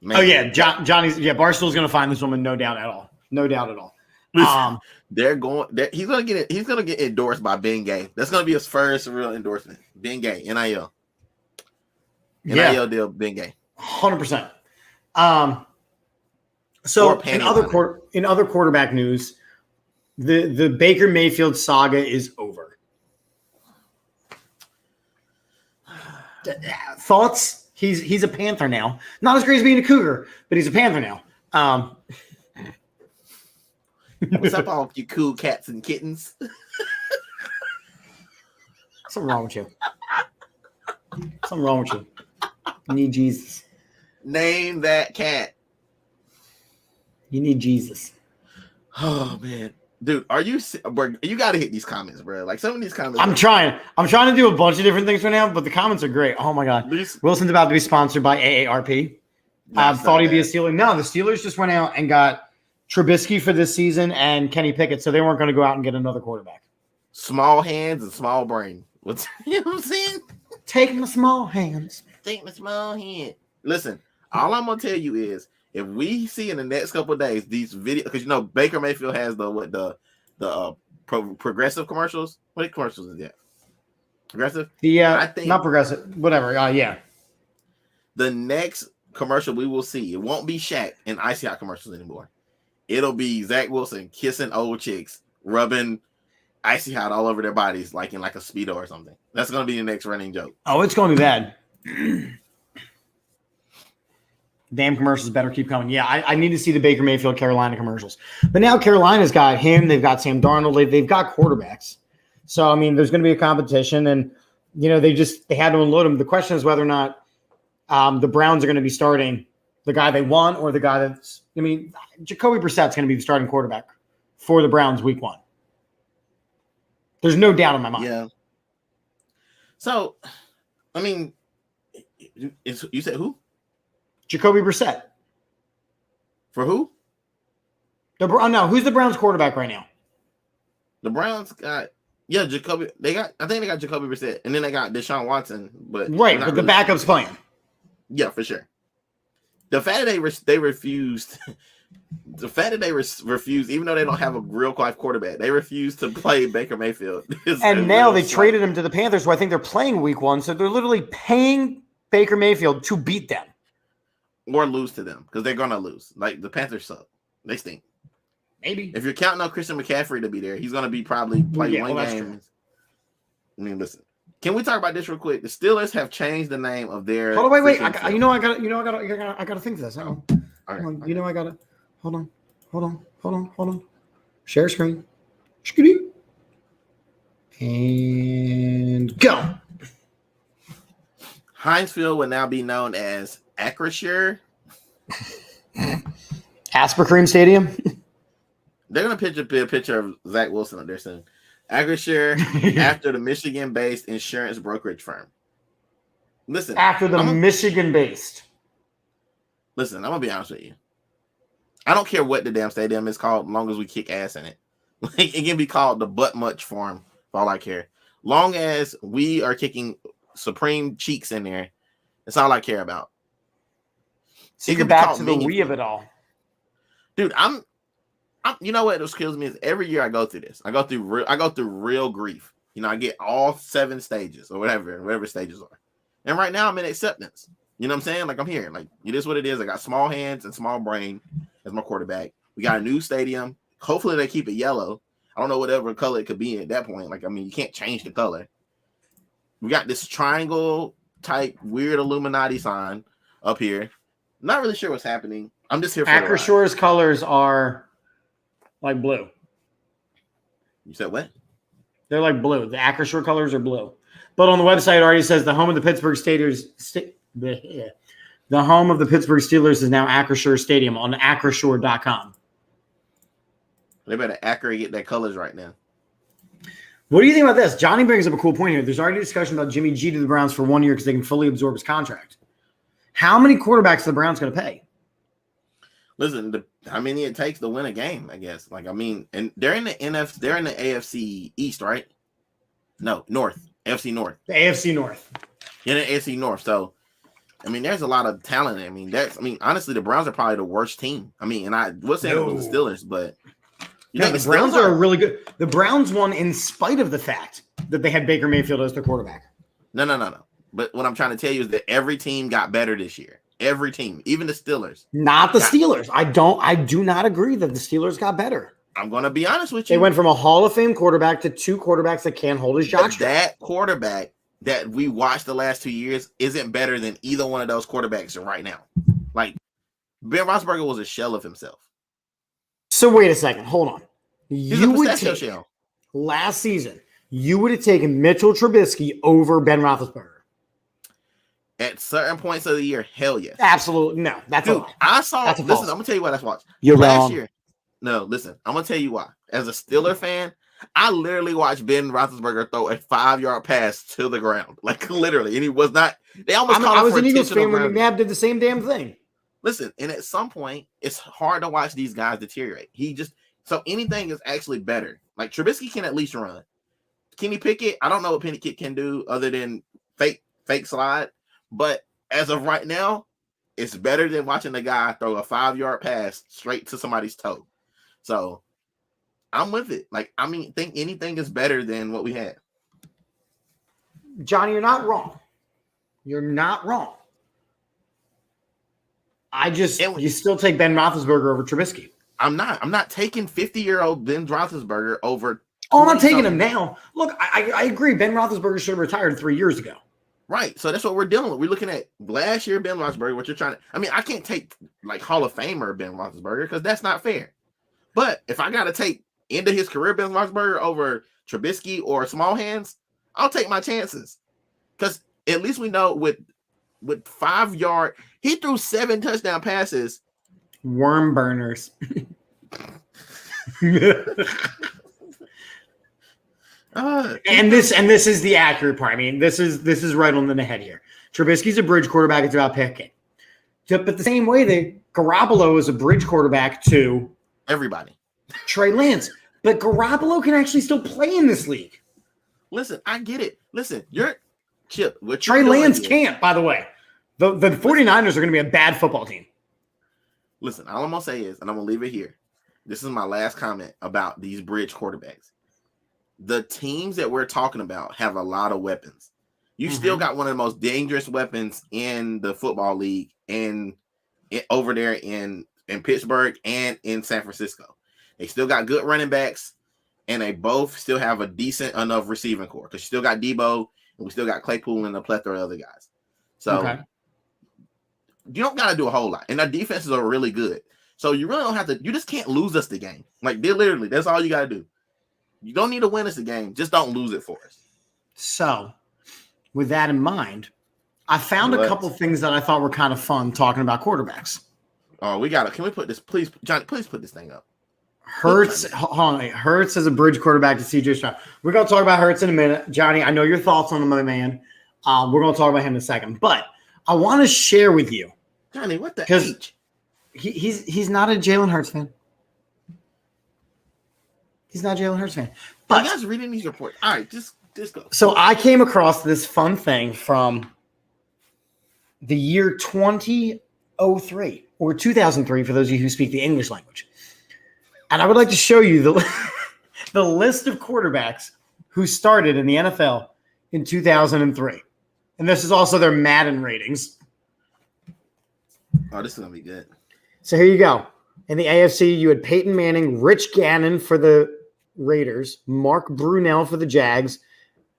Speaker 7: Man.
Speaker 6: Oh, yeah. Barstool's going to find this woman, no doubt at all. No doubt at all.
Speaker 7: He's gonna get endorsed by Ben Gay. That's gonna be his first real endorsement. Ben Gay, NIL deal. Ben Gay,
Speaker 6: 100%. So in other quarterback news, the Baker Mayfield saga is over. Thoughts? He's a Panther now. Not as great as being a Cougar, but he's a Panther now.
Speaker 7: What's up, all you cool cats and kittens?
Speaker 6: Something wrong with you. You need Jesus.
Speaker 7: Name that cat.
Speaker 6: You need Jesus.
Speaker 7: Oh man, dude, you got to hit these comments, bro. Like some of these comments.
Speaker 6: I'm trying to do a bunch of different things right now, but the comments are great. Oh my God. Wilson's about to be sponsored by AARP. Thought he'd be a Steeler. No, the Steelers just went out and got Trubisky for this season and Kenny Pickett, so they weren't going to go out and get another quarterback.
Speaker 7: Small hands and small brain. What's you know what I'm saying?
Speaker 6: Take my small hands.
Speaker 7: Take my small hand. Listen, all I'm gonna tell you is if we see in the next couple of days these videos, because you know Baker Mayfield has the progressive commercials. What commercials is that? Progressive?
Speaker 6: I think not progressive. Whatever. Yeah.
Speaker 7: The next commercial we will see, it won't be Shaq and Icy Hot commercials anymore. It'll be Zach Wilson kissing old chicks, rubbing Icy Hot all over their bodies, like in like a Speedo or something. That's gonna be the next running joke.
Speaker 6: Oh, it's gonna be bad. Damn commercials better keep coming. Yeah, I need to see the Baker Mayfield Carolina commercials. But now Carolina's got him. They've got Sam Darnold. They've got quarterbacks. So I mean, there's going to be a competition, and you know they had to unload him. The question is whether or not the Browns are going to be starting the guy they want or the guy that's. I mean, Jacoby Brissett's going to be the starting quarterback for the Browns week 1. There's no doubt in my mind.
Speaker 7: Yeah. So, I mean, you said who?
Speaker 6: Jacoby Brissett.
Speaker 7: For who?
Speaker 6: Who's the Browns quarterback right now?
Speaker 7: The Browns got Jacoby. I think they got Jacoby Brissett, and then they got Deshaun Watson. But
Speaker 6: right, but the backup's playing.
Speaker 7: Yeah, for sure. The fact that they refused. The fact that they refused, even though they don't have a real life quarterback, they refused to play Baker Mayfield.
Speaker 6: And now they traded him to the Panthers, who I think they're playing week 1. So they're literally paying Baker Mayfield to beat them.
Speaker 7: Or lose to them, because they're going to lose. Like, the Panthers suck. They stink.
Speaker 6: Maybe.
Speaker 7: If you're counting on Christian McCaffrey to be there, he's going to be probably play one game.
Speaker 6: True.
Speaker 7: I mean, listen. Can we talk about this real quick? The Steelers have changed the name of their.
Speaker 6: Hold on, wait. I got to think of this. Hold on. You know, I got to. Hold on. Share screen. And go.
Speaker 7: Heinz Field will now be known as Acrisure.
Speaker 6: Asper Stadium.
Speaker 7: They're going to put a picture of Zach Wilson up there soon. Acrisure after the Michigan-based insurance brokerage firm. Listen.
Speaker 6: After the Michigan-based.
Speaker 7: Listen, I'm going to be honest with you. I don't care what the damn stadium is called, as long as we kick ass in it. Like, it can be called the Butt Much Farm, for all I care. Long as we are kicking supreme cheeks in there, that's all I care about.
Speaker 6: See, you're back to the we of it all.
Speaker 7: Dude, I'm you know what kills me is every year I go through this. I go through real grief. You know, I get all 7 stages or whatever stages are. And right now I'm in acceptance. You know what I'm saying? Like, I'm here. Like, it is what it is. I got small hands and small brain as my quarterback. We got a new stadium. Hopefully they keep it yellow. I don't know whatever color it could be at that point. Like, I mean, you can't change the color. We got this triangle type weird Illuminati sign up here. Not really sure what's happening. I'm just here for
Speaker 6: Acrissure's colors are like blue.
Speaker 7: You said what?
Speaker 6: They're like blue. The Acrisure colors are blue. But on the website it already says the home of the Pittsburgh Steelers. The home of the Pittsburgh Steelers is now Acrisure Stadium on acrisure.com.
Speaker 7: They better accurately get their colors right now.
Speaker 6: What do you think about this? Johnny brings up a cool point here. There's already discussion about Jimmy G to the Browns for 1 year because they can fully absorb his contract. How many quarterbacks are the Browns going to pay?
Speaker 7: Listen, how many it takes to win a game, I guess. Like, I mean, and they're in the AFC East, right? No, North. AFC North.
Speaker 6: The AFC North.
Speaker 7: In the AFC North. So, I mean, there's a lot of talent. I mean, honestly, the Browns are probably the worst team. I mean, and I would say it was the Steelers, but
Speaker 6: the Browns are really good. The Browns won in spite of the fact that they had Baker Mayfield as their quarterback.
Speaker 7: No. But what I'm trying to tell you is that every team got better this year. Every team, even the Steelers.
Speaker 6: Not the Steelers. I do not agree that the Steelers got better.
Speaker 7: I'm going to be honest with you.
Speaker 6: They went from a Hall of Fame quarterback to 2 quarterbacks that can't hold his jockstrap.
Speaker 7: That quarterback that we watched the last 2 years isn't better than either one of those quarterbacks right now. Like, Ben Roethlisberger was a shell of himself.
Speaker 6: So wait a second. Hold on.
Speaker 7: Last
Speaker 6: season, you would have taken Mitchell Trubisky over Ben Roethlisberger.
Speaker 7: At certain points of the year, hell yes.
Speaker 6: Absolutely. No, that's a lie.
Speaker 7: Listen, I'm going to tell you what I watched.
Speaker 6: You're
Speaker 7: last
Speaker 6: wrong.
Speaker 7: year. No, listen, I'm going to tell you why. As a Steeler fan, I literally watched Ben Roethlisberger throw a 5-yard pass to the ground. Like, literally. And he was not – they almost called him for intentional grounding.
Speaker 6: I was an Eagles fan when McNabb did the same damn thing.
Speaker 7: Listen, and at some point, it's hard to watch these guys deteriorate. So anything is actually better. Like Trubisky can at least run. Kenny Pickett, I don't know what Penny Pickett can do other than fake slide. But as of right now, it's better than watching a guy throw a 5-yard pass straight to somebody's toe. So I'm with it. Like, I mean, think anything is better than what we had.
Speaker 6: Johnny, you're not wrong. You're not wrong. You still take Ben Roethlisberger over Trubisky.
Speaker 7: I'm not taking 50-year-old Ben Roethlisberger over.
Speaker 6: Oh, I'm not taking him now. Look, I agree. Ben Roethlisberger should have retired 3 years ago.
Speaker 7: Right. So that's what we're dealing with. We're looking at last year Ben Roethlisberger, what you're trying to. I mean, I can't take like Hall of Famer Ben Roethlisberger because that's not fair. But if I got to take end of his career Ben Roethlisberger over Trubisky or small hands, I'll take my chances. Because at least we know with 5-yard, he threw 7 touchdown passes.
Speaker 6: Worm burners. And this is the accurate part. I mean, this is right on the head here. Trubisky's a bridge quarterback. It's about picking. But the same way that Garoppolo is a bridge quarterback to
Speaker 7: everybody.
Speaker 6: Trey Lance. But Garoppolo can actually still play in this league.
Speaker 7: Listen, I get it. Listen, Chip.
Speaker 6: Trey Lance can't, by the way. The 49ers are going to be a bad football team.
Speaker 7: Listen, all I'm going to say is, and I'm going to leave it here. This is my last comment about these bridge quarterbacks. The teams that we're talking about have a lot of weapons. You still got one of the most dangerous weapons in the football league and over there in Pittsburgh and in San Francisco. They still got good running backs, and they both still have a decent enough receiving core because you still got Debo and we still got Claypool and a plethora of other guys. So you don't got to do a whole lot. And our defenses are really good. So you really don't have to – you just can't lose us the game. Like, literally, that's all you got to do. You don't need to win us the game. Just don't lose it for us.
Speaker 6: So, with that in mind, I found a couple things that I thought were kind of fun talking about quarterbacks.
Speaker 7: Oh, we got to – can we put this – please, Johnny, please put this thing up.
Speaker 6: Hurts as a bridge quarterback to CJ Stroud. We're going to talk about Hurts in a minute. Johnny, I know your thoughts on him, my man. We're going to talk about him in a second. But I want to share with you.
Speaker 7: Johnny, what the H?
Speaker 6: He's not a Jalen Hurts fan. He's not a Jalen Hurts fan. But
Speaker 7: you guys reading these reports. All right, just go.
Speaker 6: So I came across this fun thing from the year 2003 or 2003 for those of you who speak the English language. And I would like to show you the list of quarterbacks who started in the NFL in 2003. And this is also their Madden ratings.
Speaker 7: Oh, this is going to be good.
Speaker 6: So here you go. In the AFC, you had Peyton Manning, Rich Gannon for the Raiders, Mark Brunell for the Jags,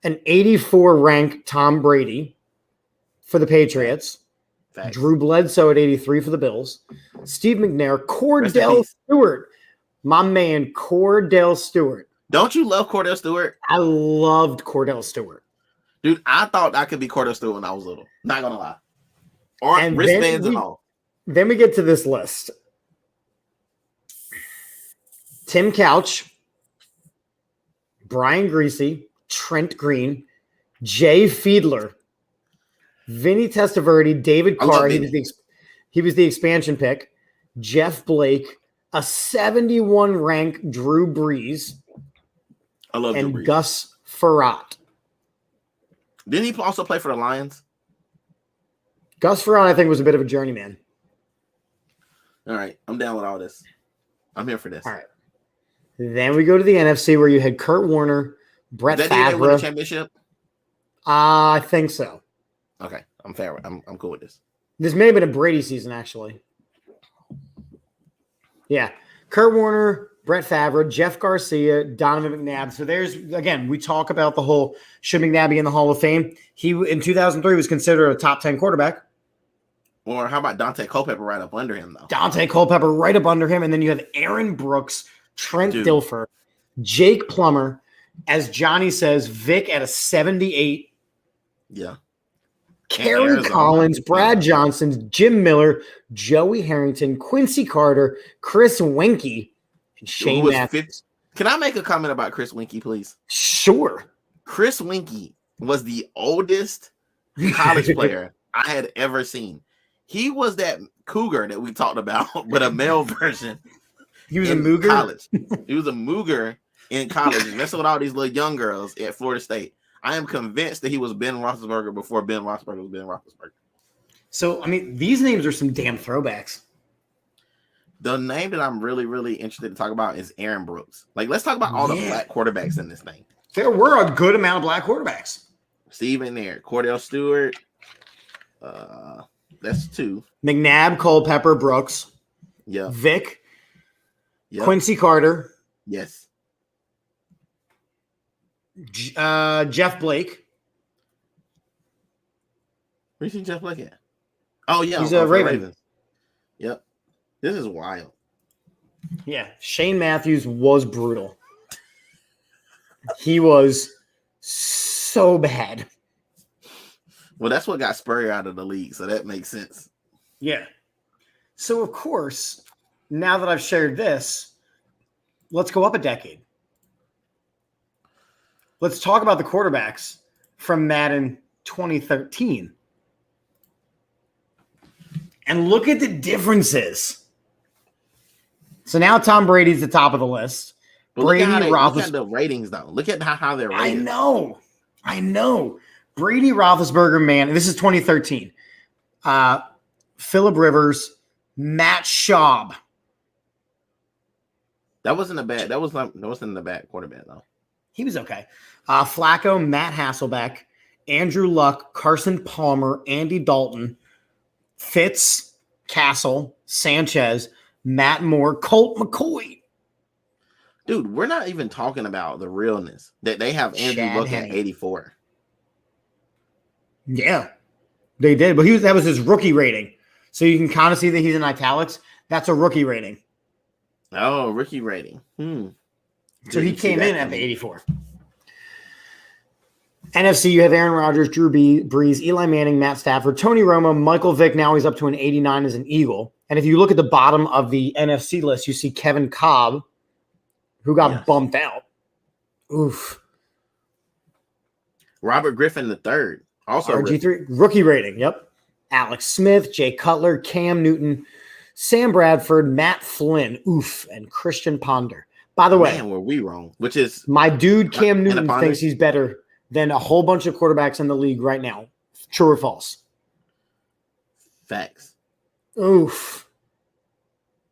Speaker 6: an 84 ranked Tom Brady for the Patriots,
Speaker 7: Thanks.
Speaker 6: Drew Bledsoe at 83 for the Bills, Steve McNair, Cordell Stewart, my man Cordell Stewart.
Speaker 7: Don't you love Cordell Stewart?
Speaker 6: I loved Cordell Stewart.
Speaker 7: Dude, I thought I could be Cordell Stewart when I was little. Not going to lie. Or wristbands and all.
Speaker 6: Then we get to this list. Tim Couch, Brian Greasy, Trent Green, Jay Fiedler, Vinny Testaverde, David Carr. He was the expansion pick. Jeff Blake, a 71 ranked Drew Brees.
Speaker 7: I love
Speaker 6: and
Speaker 7: Drew Brees.
Speaker 6: Gus Frerotte.
Speaker 7: Didn't he also play for the Lions?
Speaker 6: Gus Frerotte, I think, was a bit of a journeyman.
Speaker 7: All right, I'm down with all this. I'm here for this.
Speaker 6: All right. Then we go to the NFC where you had Kurt Warner, Brett Favre.
Speaker 7: Did they win the championship?
Speaker 6: I think so.
Speaker 7: Okay, I'm fair. I'm cool with this.
Speaker 6: This may have been a Brady season, actually. Yeah. Kurt Warner, Brett Favre, Jeff Garcia, Donovan McNabb. So there's, again, we talk about the whole, should McNabb be in the Hall of Fame? He, in 2003, was considered a top 10 quarterback.
Speaker 7: Or how about Dante Culpepper right up under him, though?
Speaker 6: Dante Culpepper right up under him. And then you have Aaron Brooks, Trent Dilfer, Jake Plummer, as Johnny says, Vic at a 78.
Speaker 7: Yeah.
Speaker 6: Kerry Collins, Brad Johnson, Jim Miller, Joey Harrington, Quincy Carter, Chris Winkie, and Shane Matthews.
Speaker 7: Can I make a comment about Chris Winkie, please?
Speaker 6: Sure.
Speaker 7: Chris Winkie was the oldest college player I had ever seen. He was that cougar that we talked about, but a male version.
Speaker 6: He was a
Speaker 7: in
Speaker 6: Mooger?
Speaker 7: college. He was a Mooger in college, messing with all these little young girls at Florida State. I am convinced that he was Ben Roethlisberger before Ben Roethlisberger was Ben Roethlisberger.
Speaker 6: So, I mean, these names are some damn throwbacks.
Speaker 7: The name that I'm really, really interested to talk about is Aaron Brooks. Like, let's talk about all the black quarterbacks in this thing.
Speaker 6: There were a good amount of black quarterbacks.
Speaker 7: Steven there, Cordell Stewart. That's 2.
Speaker 6: McNabb, Culpepper, Brooks.
Speaker 7: Yeah.
Speaker 6: Vic.
Speaker 7: Yep.
Speaker 6: Quincy Carter.
Speaker 7: Yes.
Speaker 6: Jeff Blake.
Speaker 7: Where you see Jeff Blake at? Oh, yeah.
Speaker 6: He's a Raven.
Speaker 7: Ravens. Yep. This is wild.
Speaker 6: Yeah. Shane Matthews was brutal. He was so bad.
Speaker 7: Well, that's what got Spurrier out of the league, so that makes sense.
Speaker 6: Yeah. So, of course, now that I've shared this, let's go up a decade. Let's talk about the quarterbacks from Madden 2013. And look at the differences. So now Tom Brady's the top of the list.
Speaker 7: But
Speaker 6: Brady,
Speaker 7: look at the ratings, though. Look at how they're rated.
Speaker 6: I know. Brady, Roethlisberger, man. This is 2013. Phillip Rivers, Matt Schaub.
Speaker 7: That wasn't a bad. That wasn't a bad quarterback though.
Speaker 6: He was okay. Flacco, Matt Hasselbeck, Andrew Luck, Carson Palmer, Andy Dalton, Fitz, Castle, Sanchez, Matt Moore, Colt McCoy.
Speaker 7: Dude, we're not even talking about the realness that they have Andrew Luck at 84.
Speaker 6: Yeah, they did. But that was his rookie rating. So you can kind of see that he's in italics. That's a rookie rating.
Speaker 7: Oh, rookie rating.
Speaker 6: So he came in at the 84. NFC, you have Aaron Rodgers, Drew Brees, Eli Manning, Matt Stafford, Tony Romo, Michael Vick. Now he's up to an 89 as an Eagle. And if you look at the bottom of the NFC list, you see Kevin Cobb, who got bumped out. Oof.
Speaker 7: Robert Griffin III, also
Speaker 6: RG3, rookie rating. Yep. Alex Smith, Jay Cutler, Cam Newton, Sam Bradford, Matt Flynn, and Christian Ponder. By the way,
Speaker 7: were we wrong? Which is
Speaker 6: my dude Cam Newton thinks he's better than a whole bunch of quarterbacks in the league right now. True or false?
Speaker 7: Facts.
Speaker 6: Oof.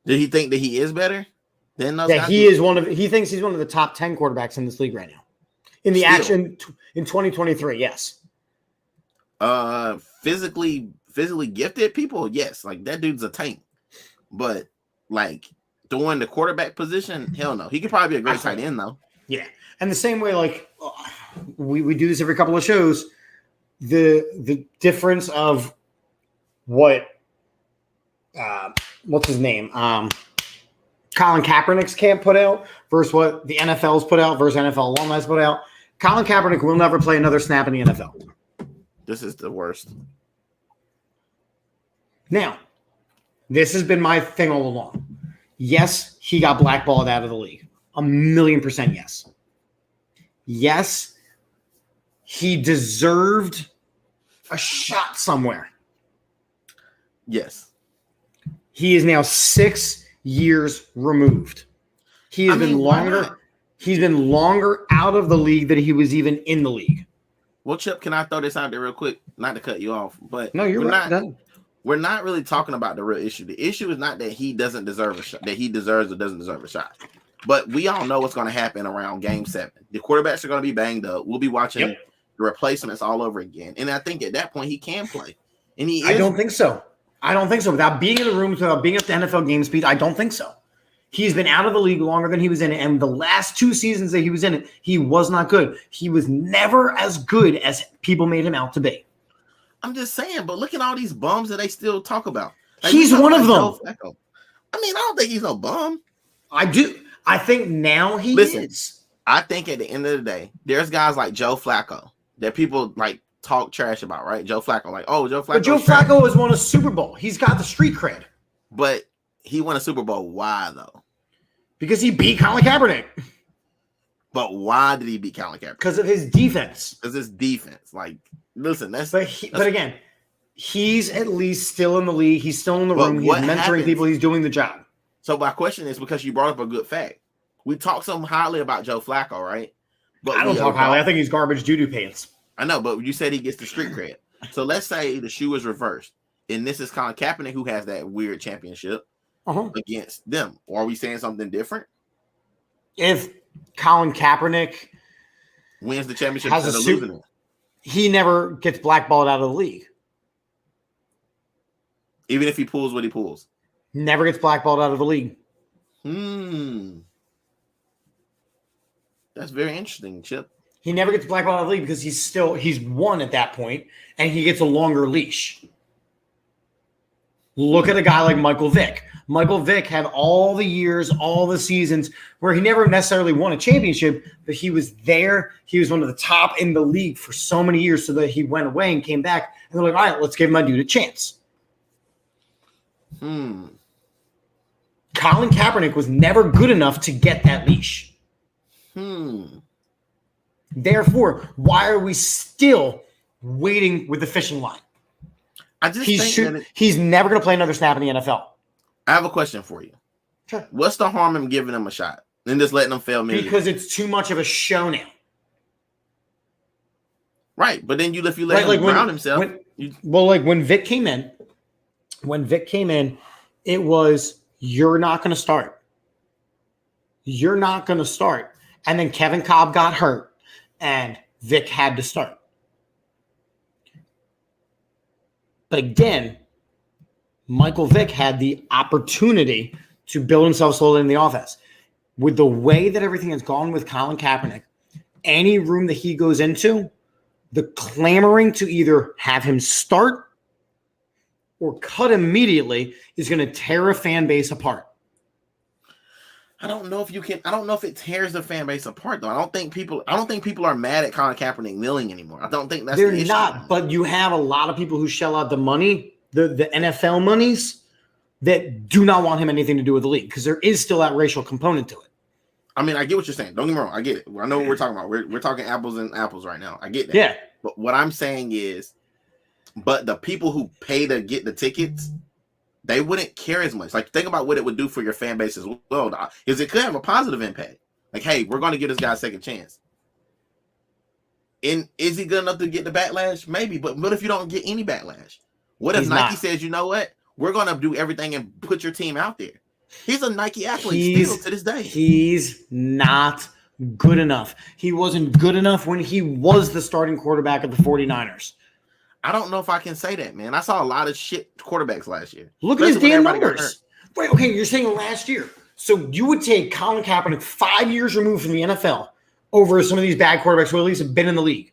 Speaker 7: Did he think that he is better than those guys?
Speaker 6: He thinks he's one of the top 10 quarterbacks in this league right now. In the action in 2023, yes.
Speaker 7: Physically gifted people, yes. Like that dude's a tank. But like doing the quarterback position, hell no. He could probably be a great tight end though.
Speaker 6: Yeah. And the same way, like we do this every couple of shows, the difference of what's his name? Colin Kaepernick's camp put out versus what the NFL's put out versus NFL alumni's put out. Colin Kaepernick will never play another snap in the NFL.
Speaker 7: This is the worst.
Speaker 6: Now, this has been my thing all along. Yes, he got blackballed out of the league. 1,000,000% yes. Yes, he deserved a shot somewhere.
Speaker 7: Yes.
Speaker 6: He is now 6 years removed. He's been longer out of the league than he was even in the league.
Speaker 7: Well, Chip, can I throw this out there real quick? Not to cut you off, but
Speaker 6: no, you're right.
Speaker 7: We're not really talking about the real issue. The issue is not that he doesn't deserve a shot, that he deserves or doesn't deserve a shot. But we all know what's going to happen around Game 7. The quarterbacks are going to be banged up. We'll be watching the replacements all over again. And I think at that point he can play. And I
Speaker 6: don't think so. Without being in the room, without being at the NFL game speed, I don't think so. He's been out of the league longer than he was in it. And the last 2 seasons that he was in it, he was not good. He was never as good as people made him out to be.
Speaker 7: I'm just saying, but look at all these bums that they still talk about. Like,
Speaker 6: he's one of them.
Speaker 7: I mean, I don't think he's no bum.
Speaker 6: I do. I think now he is.
Speaker 7: I think at the end of the day, there's guys like Joe Flacco that people like talk trash about, right? Joe Flacco, like, oh, Joe Flacco.
Speaker 6: But Joe Flacco has won a Super Bowl. He's got the street cred.
Speaker 7: But he won a Super Bowl. Why though?
Speaker 6: Because he beat Colin Kaepernick.
Speaker 7: But why did he beat Colin Kaepernick?
Speaker 6: Because of his defense.
Speaker 7: Because his defense. Like, listen,
Speaker 6: But again, He's at least still in the league. He's still in the
Speaker 7: But
Speaker 6: room. He's
Speaker 7: what
Speaker 6: mentoring
Speaker 7: happens-
Speaker 6: people. He's doing the job.
Speaker 7: So my question is, because you brought up a good fact. We talk so highly about Joe Flacco, right? But
Speaker 6: I don't talk highly. I think he's garbage doo-doo pants.
Speaker 7: I know, but you said he gets the street cred. So let's say the shoe is reversed, and this is Colin Kaepernick who has that weird championship against them. Or are we saying something different?
Speaker 6: If Colin Kaepernick
Speaker 7: Wins the championship
Speaker 6: has
Speaker 7: instead of losing it.
Speaker 6: he never gets blackballed out of the league.
Speaker 7: Even if he pulls what he pulls.
Speaker 6: Never gets blackballed out of the league.
Speaker 7: That's very interesting, Chip.
Speaker 6: He never gets blackballed out of the league because he's won at that point, and he gets a longer leash. Look at a guy like Michael Vick. Michael Vick had all the years, all the seasons where he never necessarily won a championship, but he was there. He was one of the top in the league for so many years, so that he went away and came back. And they're like, all right, let's give my dude a chance. Colin Kaepernick was never good enough to get that leash. Therefore, why are we still waiting with the fishing line?
Speaker 7: I just think
Speaker 6: he's never going to play another snap in the NFL.
Speaker 7: I have a question for you.
Speaker 6: Sure.
Speaker 7: What's the harm in giving him a shot and just letting him fail?
Speaker 6: Because it's too much of a show now.
Speaker 7: Right, but then if you let him ground himself.
Speaker 6: When Vic came in, it was, you're not going to start. You're not going to start. And then Kevin Cobb got hurt, and Vic had to start. But again, Michael Vick had the opportunity to build himself slowly in the offense. With the way that everything has gone with Colin Kaepernick, any room that he goes into, the clamoring to either have him start or cut immediately is going to tear a fan base apart.
Speaker 7: I don't know if you can. I don't know if it tears the fan base apart, though. I don't think people are mad at Colin Kaepernick kneeling anymore. I don't think that's
Speaker 6: They're
Speaker 7: the issue.
Speaker 6: not. But you have a lot of people who shell out the money, the NFL monies, that do not want him anything to do with the league because there is still that racial component to it.
Speaker 7: I mean, I get what you're saying. Don't get me wrong. I get it. I know what we're talking about. We're talking apples and apples right now. I get that.
Speaker 6: Yeah.
Speaker 7: But what I'm saying is, but the people who pay to get the tickets, they wouldn't care as much. Like, think about what it would do for your fan base as well, because it could have a positive impact. Like, hey, we're going to give this guy a second chance. And is he good enough to get the backlash? Maybe, but what if you don't get any backlash? What if Nike says, you know what? We're going to do everything and put your team out there. He's a Nike athlete still to this day.
Speaker 6: He's not good enough. He wasn't good enough when he was the starting quarterback of the 49ers.
Speaker 7: I don't know if I can say that, man. I saw a lot of shit quarterbacks last year.
Speaker 6: Look at his damn numbers. Wait, okay, you're saying last year. So you would take Colin Kaepernick 5 years removed from the NFL over some of these bad quarterbacks who at least have been in the league.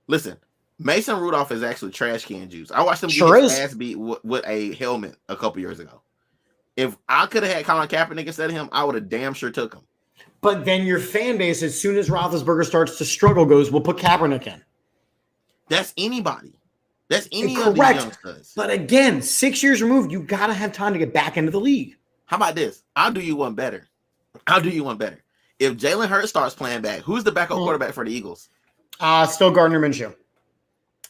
Speaker 7: Listen, Mason Rudolph is actually trash can juice. I watched him get his ass beat with a helmet a couple years ago. If I could have had Colin Kaepernick instead of him, I would have damn sure took him.
Speaker 6: But then your fan base, as soon as Roethlisberger starts to struggle, goes, we'll put Kaepernick in.
Speaker 7: That's anybody. That's any
Speaker 6: Correct.
Speaker 7: of these youngsters.
Speaker 6: But again, 6 years removed, you got to have time to get back into the league.
Speaker 7: How about this? I'll do you one better. If Jalen Hurts starts playing back, who's the backup quarterback for the Eagles?
Speaker 6: Still Gardner Minshew.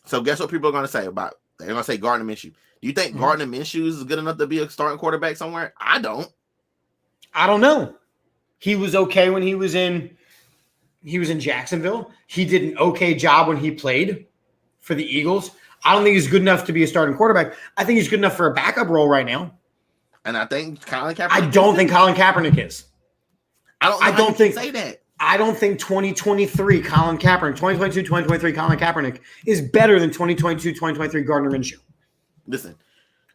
Speaker 7: So guess what people are going to say about? They're going to say Gardner Minshew. Do you think Gardner Minshew is good enough to be a starting quarterback somewhere? I don't
Speaker 6: know. He was okay when he was in Jacksonville. He did an okay job when he played for the Eagles. I don't think he's good enough to be a starting quarterback. I think he's good enough for a backup role right now.
Speaker 7: And I think Colin Kaepernick.
Speaker 6: I don't think Colin Kaepernick is.
Speaker 7: I don't think say that.
Speaker 6: I don't think 2023 Colin Kaepernick, 2022, 2023 Colin Kaepernick is better than 2022, 2023 Gardner Minshew.
Speaker 7: Listen,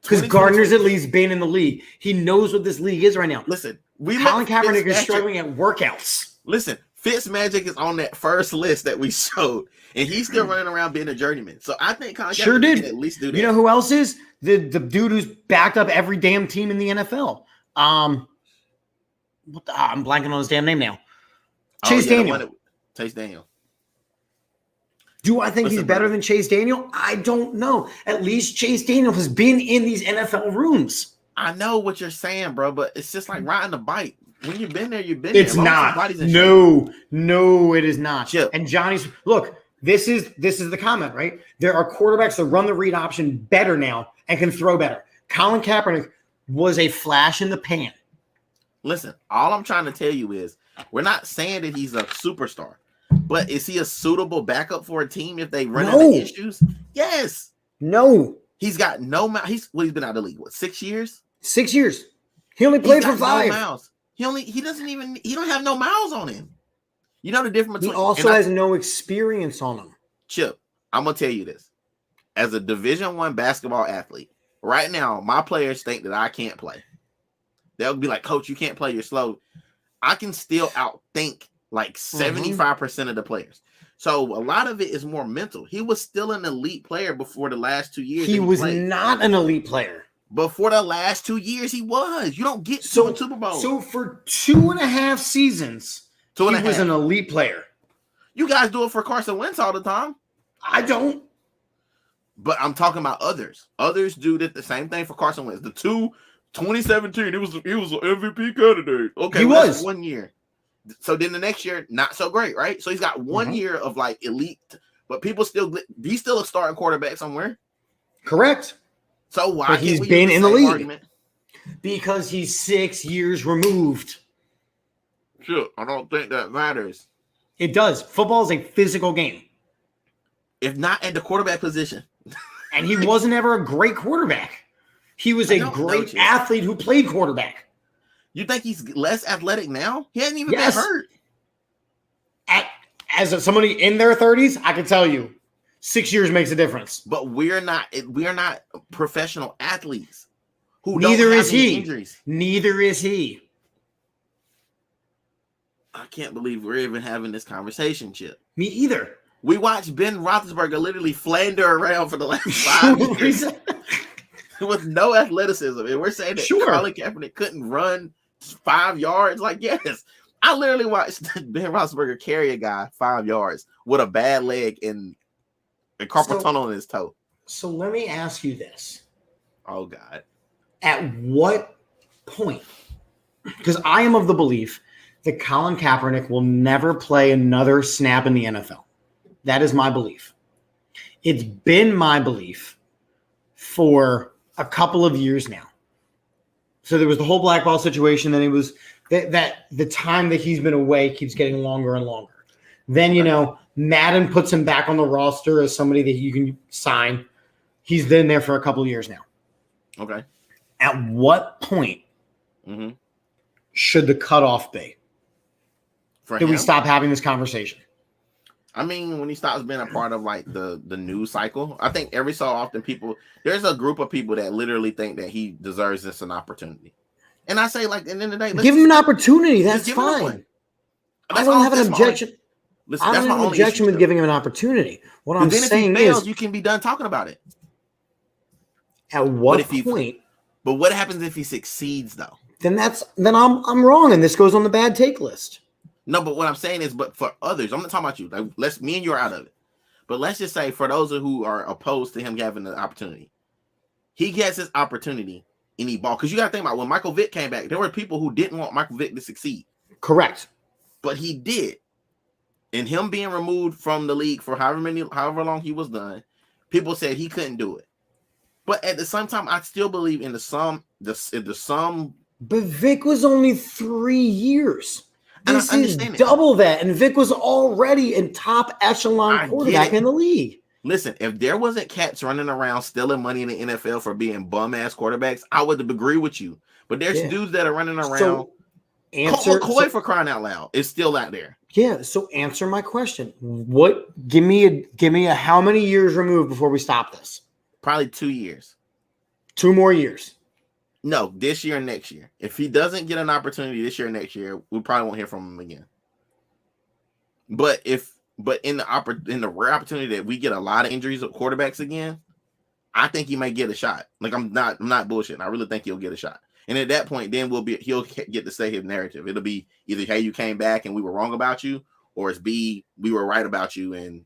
Speaker 6: because Gardner's at least been in the league. He knows what this league is right now.
Speaker 7: Listen,
Speaker 6: Colin Kaepernick is struggling at workouts.
Speaker 7: Listen, Fitzmagic is on that first list that we showed, and he's still running around being a journlank. So I think Colin Kaepernick can at least do that.
Speaker 6: You know who else is? The dude who's backed up every damn team in the NFL. I'm blanking on his damn name now. Chase Daniel.
Speaker 7: Chase Daniel.
Speaker 6: Do I think he's better than Chase Daniel? I don't know. At least Chase Daniel has been in these NFL rooms.
Speaker 7: I know what you're saying, bro, but it's just like riding a bike. When you've been there, you've been
Speaker 6: it's
Speaker 7: there.
Speaker 6: It's not. No, it is not.
Speaker 7: Chip.
Speaker 6: And This is the comment, right? There are quarterbacks that run the read option better now and can throw better. Colin Kaepernick was a flash in the pan.
Speaker 7: Listen, all I'm trying to tell you is we're not saying that he's a superstar, but is he a suitable backup for a team if they run into issues? Yes.
Speaker 6: No.
Speaker 7: He's got no miles. He's been out of the league, what, 6 years?
Speaker 6: 6 years. He only played for 5.
Speaker 7: No miles. He don't have no miles on him. You know the difference between.
Speaker 6: He also has no experience on him.
Speaker 7: Chip, I'm gonna tell you this. As a Division I basketball athlete, right now, my players think that I can't play. They'll be like, Coach, you can't play, you're slow. I can still outthink like 75% of the players. So a lot of it is more mental. He was still an elite player before the last 2 years.
Speaker 6: He was not an elite player.
Speaker 7: Before the last 2 years, he was. You don't get to a Super Bowl.
Speaker 6: So for 2.5 seasons, he was an elite player.
Speaker 7: You guys do it for Carson Wentz all the time.
Speaker 6: I don't.
Speaker 7: But I'm talking about others. Others do the same thing for Carson Wentz. The 2017, he was an MVP candidate. Okay,
Speaker 6: he was
Speaker 7: 1 year. So then the next year, not so great, right? So he's got 1 year of like elite, but people he's still a starting quarterback somewhere.
Speaker 6: Correct.
Speaker 7: So why
Speaker 6: but he's been in the league? Argument? Because he's 6 years removed.
Speaker 7: Sure, I don't think that matters.
Speaker 6: It does. Football is a physical game.
Speaker 7: If not at the quarterback position.
Speaker 6: And he wasn't ever a great quarterback. He was a great athlete who played quarterback.
Speaker 7: You think he's less athletic now? He hasn't even been hurt.
Speaker 6: As somebody in their 30s, I can tell you, 6 years makes a difference.
Speaker 7: But we're not professional athletes.
Speaker 6: Neither is he. Injuries. Neither is he.
Speaker 7: I can't believe we're even having this conversation, Chip.
Speaker 6: Me either.
Speaker 7: We watched Ben Roethlisberger literally flander around for the last 5 years with no athleticism. And we're saying that Colin Kaepernick couldn't run 5 yards. Like, yes. I literally watched Ben Roethlisberger carry a guy 5 yards with a bad leg and a carpal tunnel in his toe.
Speaker 6: So let me ask you this.
Speaker 7: Oh, God.
Speaker 6: At what point? Because I am of the belief that Colin Kaepernick will never play another snap in the NFL. That is my belief. It's been my belief for a couple of years now. So there was the whole blackball situation. Then it was that the time that he's been away keeps getting longer and longer. Then, Madden puts him back on the roster as somebody that you can sign. He's been there for a couple of years now.
Speaker 7: Okay.
Speaker 6: At what point should the cutoff be? Do we stop having this conversation?
Speaker 7: I mean, when he stops being a part of like the news cycle, I think every so often there's a group of people that literally think that he deserves this an opportunity. And I say, like, at the end of the day,
Speaker 6: give him an opportunity. That's fine. I don't have an objection. I don't have an objection with giving him an opportunity. What I'm saying is,
Speaker 7: you can be done talking about it.
Speaker 6: At what point?
Speaker 7: But what happens if he succeeds, though?
Speaker 6: Then I'm wrong, and this goes on the bad take list.
Speaker 7: No, but what I'm saying is, but for others, I'm not talking about you. Like, me and you are out of it. But let's just say for those who are opposed to him having the opportunity, he gets his opportunity and he ball. Because you got to think about when Michael Vick came back, there were people who didn't want Michael Vick to succeed.
Speaker 6: Correct.
Speaker 7: But he did. And him being removed from the league for however long he was done, people said he couldn't do it. But at the same time, I still believe in the sum.
Speaker 6: But Vick was only 3 years. This is
Speaker 7: double
Speaker 6: that. And Vic was already in top echelon quarterback in the league.
Speaker 7: Listen, if there wasn't cats running around stealing money in the NFL for being bum-ass quarterbacks, I would agree with you. But there's dudes that are running around. McCoy, for crying out loud, is still out there.
Speaker 6: Yeah, so answer my question. Give me a how many years removed before we stop this?
Speaker 7: Probably 2 years.
Speaker 6: 2 more years.
Speaker 7: No, this year and next year. If he doesn't get an opportunity this year and next year, we probably won't hear from him again. But in the rare opportunity that we get a lot of injuries of quarterbacks again, I think he may get a shot. Like I'm not bullshitting. I really think he'll get a shot. And at that point, then he'll get to say his narrative. It'll be either, hey, you came back and we were wrong about you, or it's B, we were right about you and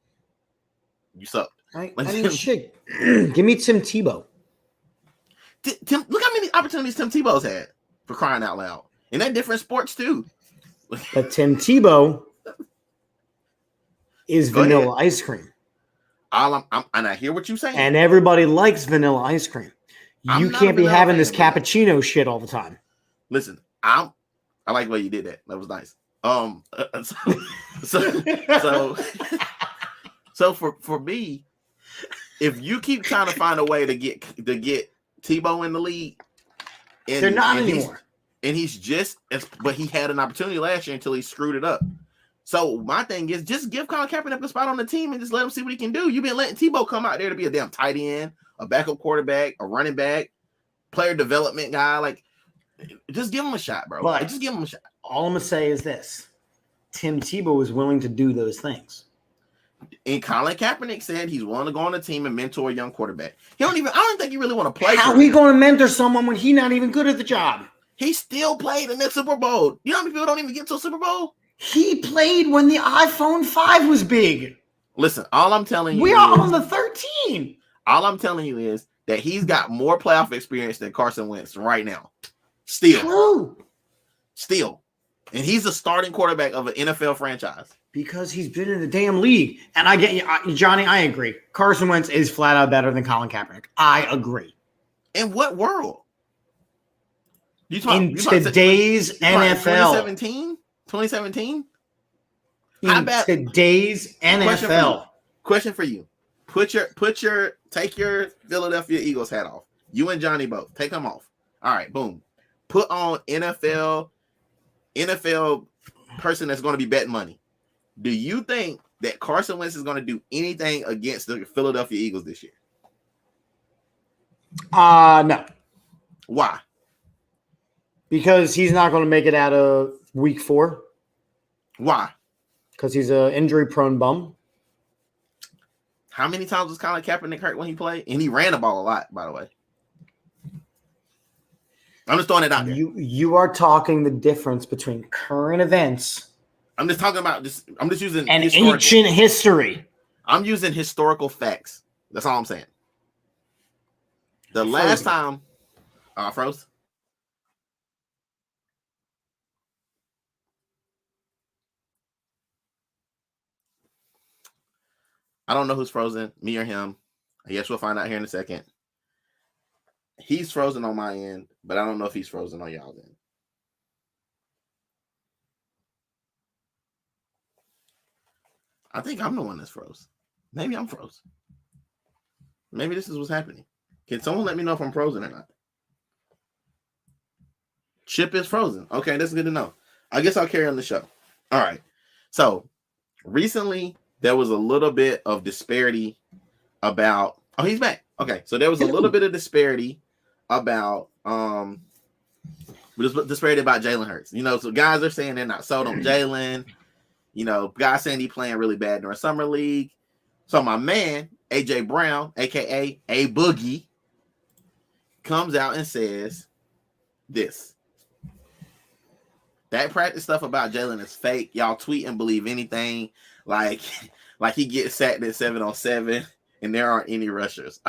Speaker 7: you sucked.
Speaker 6: Shit. Give me Tim Tebow.
Speaker 7: Tim, look how many opportunities Tim Tebow's had, for crying out loud. And they're different sports too.
Speaker 6: But Tim Tebow is
Speaker 7: Go
Speaker 6: vanilla
Speaker 7: ahead.
Speaker 6: ice cream.
Speaker 7: And I hear what you're saying.
Speaker 6: And everybody likes vanilla ice cream.
Speaker 7: I'm
Speaker 6: You
Speaker 7: not a
Speaker 6: can't be
Speaker 7: vanilla
Speaker 6: having
Speaker 7: fan,
Speaker 6: this
Speaker 7: but-
Speaker 6: cappuccino shit all the time.
Speaker 7: Listen, I like the way you did that. That was nice. So for me, if you keep trying to find a way to get Tebow in the league, and
Speaker 6: They're not
Speaker 7: and
Speaker 6: anymore.
Speaker 7: But he had an opportunity last year until he screwed it up. So my thing is just give Colin Kaepernick a spot on the team and just let him see what he can do. You've been letting Tebow come out there to be a damn tight end, a backup quarterback, a running back, player development guy. Like, just give him a shot, bro.
Speaker 6: But-
Speaker 7: Just give him a shot.
Speaker 6: All I'm gonna say is this: Tim Tebow is willing to do those things.
Speaker 7: And Colin Kaepernick said he's willing to go on the team and mentor a young quarterback. I don't think he really want to play.
Speaker 6: How are we going to mentor someone when he's not even good at the job?
Speaker 7: He still played in the Super Bowl. You know how many people don't even get to a Super Bowl?
Speaker 6: He played when the iPhone 5 was big.
Speaker 7: Listen, all I'm telling you
Speaker 6: We
Speaker 7: is,
Speaker 6: are on the 13.
Speaker 7: all I'm telling you is that he's got more playoff experience than Carson Wentz right now. Still. And he's a starting quarterback of an NFL franchise.
Speaker 6: Because he's been in the damn league. And I get you, Johnny, I agree. Carson Wentz is flat out better than Colin Kaepernick. I agree.
Speaker 7: In what world?
Speaker 6: In today's NFL.
Speaker 7: 2017?
Speaker 6: In today's NFL.
Speaker 7: Question for you. Take your Philadelphia Eagles hat off. You and Johnny both. Take them off. All right, boom. Put on NFL person that's going to be betting money. Do you think that Carson Wentz is going to do anything against the Philadelphia Eagles this year?
Speaker 6: No.
Speaker 7: Why?
Speaker 6: Because he's not going to make it out of week 4.
Speaker 7: Why?
Speaker 6: Because he's an injury-prone bum.
Speaker 7: How many times was Colin Kaepernick hurt when he played? And he ran the ball a lot, by the way. I'm just throwing it out there.
Speaker 6: You are talking the difference between current events
Speaker 7: I'm just talking about this. I'm just using
Speaker 6: and ancient history.
Speaker 7: I'm using historical facts. That's all I'm saying. The last time, froze. I don't know who's frozen, me or him. I guess we'll find out here in a second. He's frozen on my end, but I don't know if he's frozen on y'all's end. I think I'm the one that's froze. Maybe I'm froze. Maybe this is what's happening. Can someone let me know if I'm frozen or not? Chip is frozen. Okay, that's good to know. I guess I'll carry on the show. All right. So recently there was a little bit of disparity about. Oh, he's back. Okay, so there was a little bit of disparity about disparity about Jalen Hurts. You know, so guys are saying they're not sold on Jalen. You know, guys saying he's playing really bad during summer league. So my man, AJ Brown, aka A Boogie, comes out and says this. That practice stuff about Jalen is fake. Y'all tweet and believe anything. Like he gets sacked at 7-on-7 and there aren't any rushers.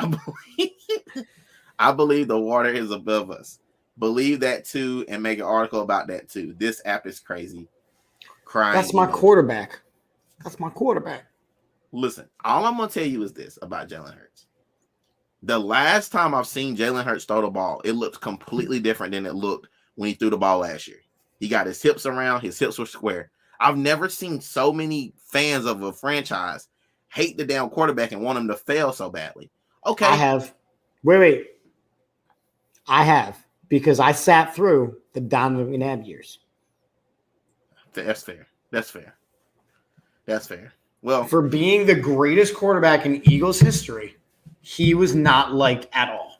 Speaker 7: I believe the water is above us. Believe that too and make an article about that too. This app is crazy. Crying.
Speaker 6: That's my quarterback. That's my quarterback.
Speaker 7: Listen, all I'm going to tell you is this about Jalen Hurts. The last time I've seen Jalen Hurts throw the ball, it looked completely different than it looked when he threw the ball last year. He got his hips around. His hips were square. I've never seen so many fans of a franchise hate the damn quarterback and want him to fail so badly. Okay.
Speaker 6: I have. Wait. I have. Because I sat through the Donovan McNabb years.
Speaker 7: That's fair. That's fair. Well,
Speaker 6: for being the greatest quarterback in Eagles history, he was not liked at all.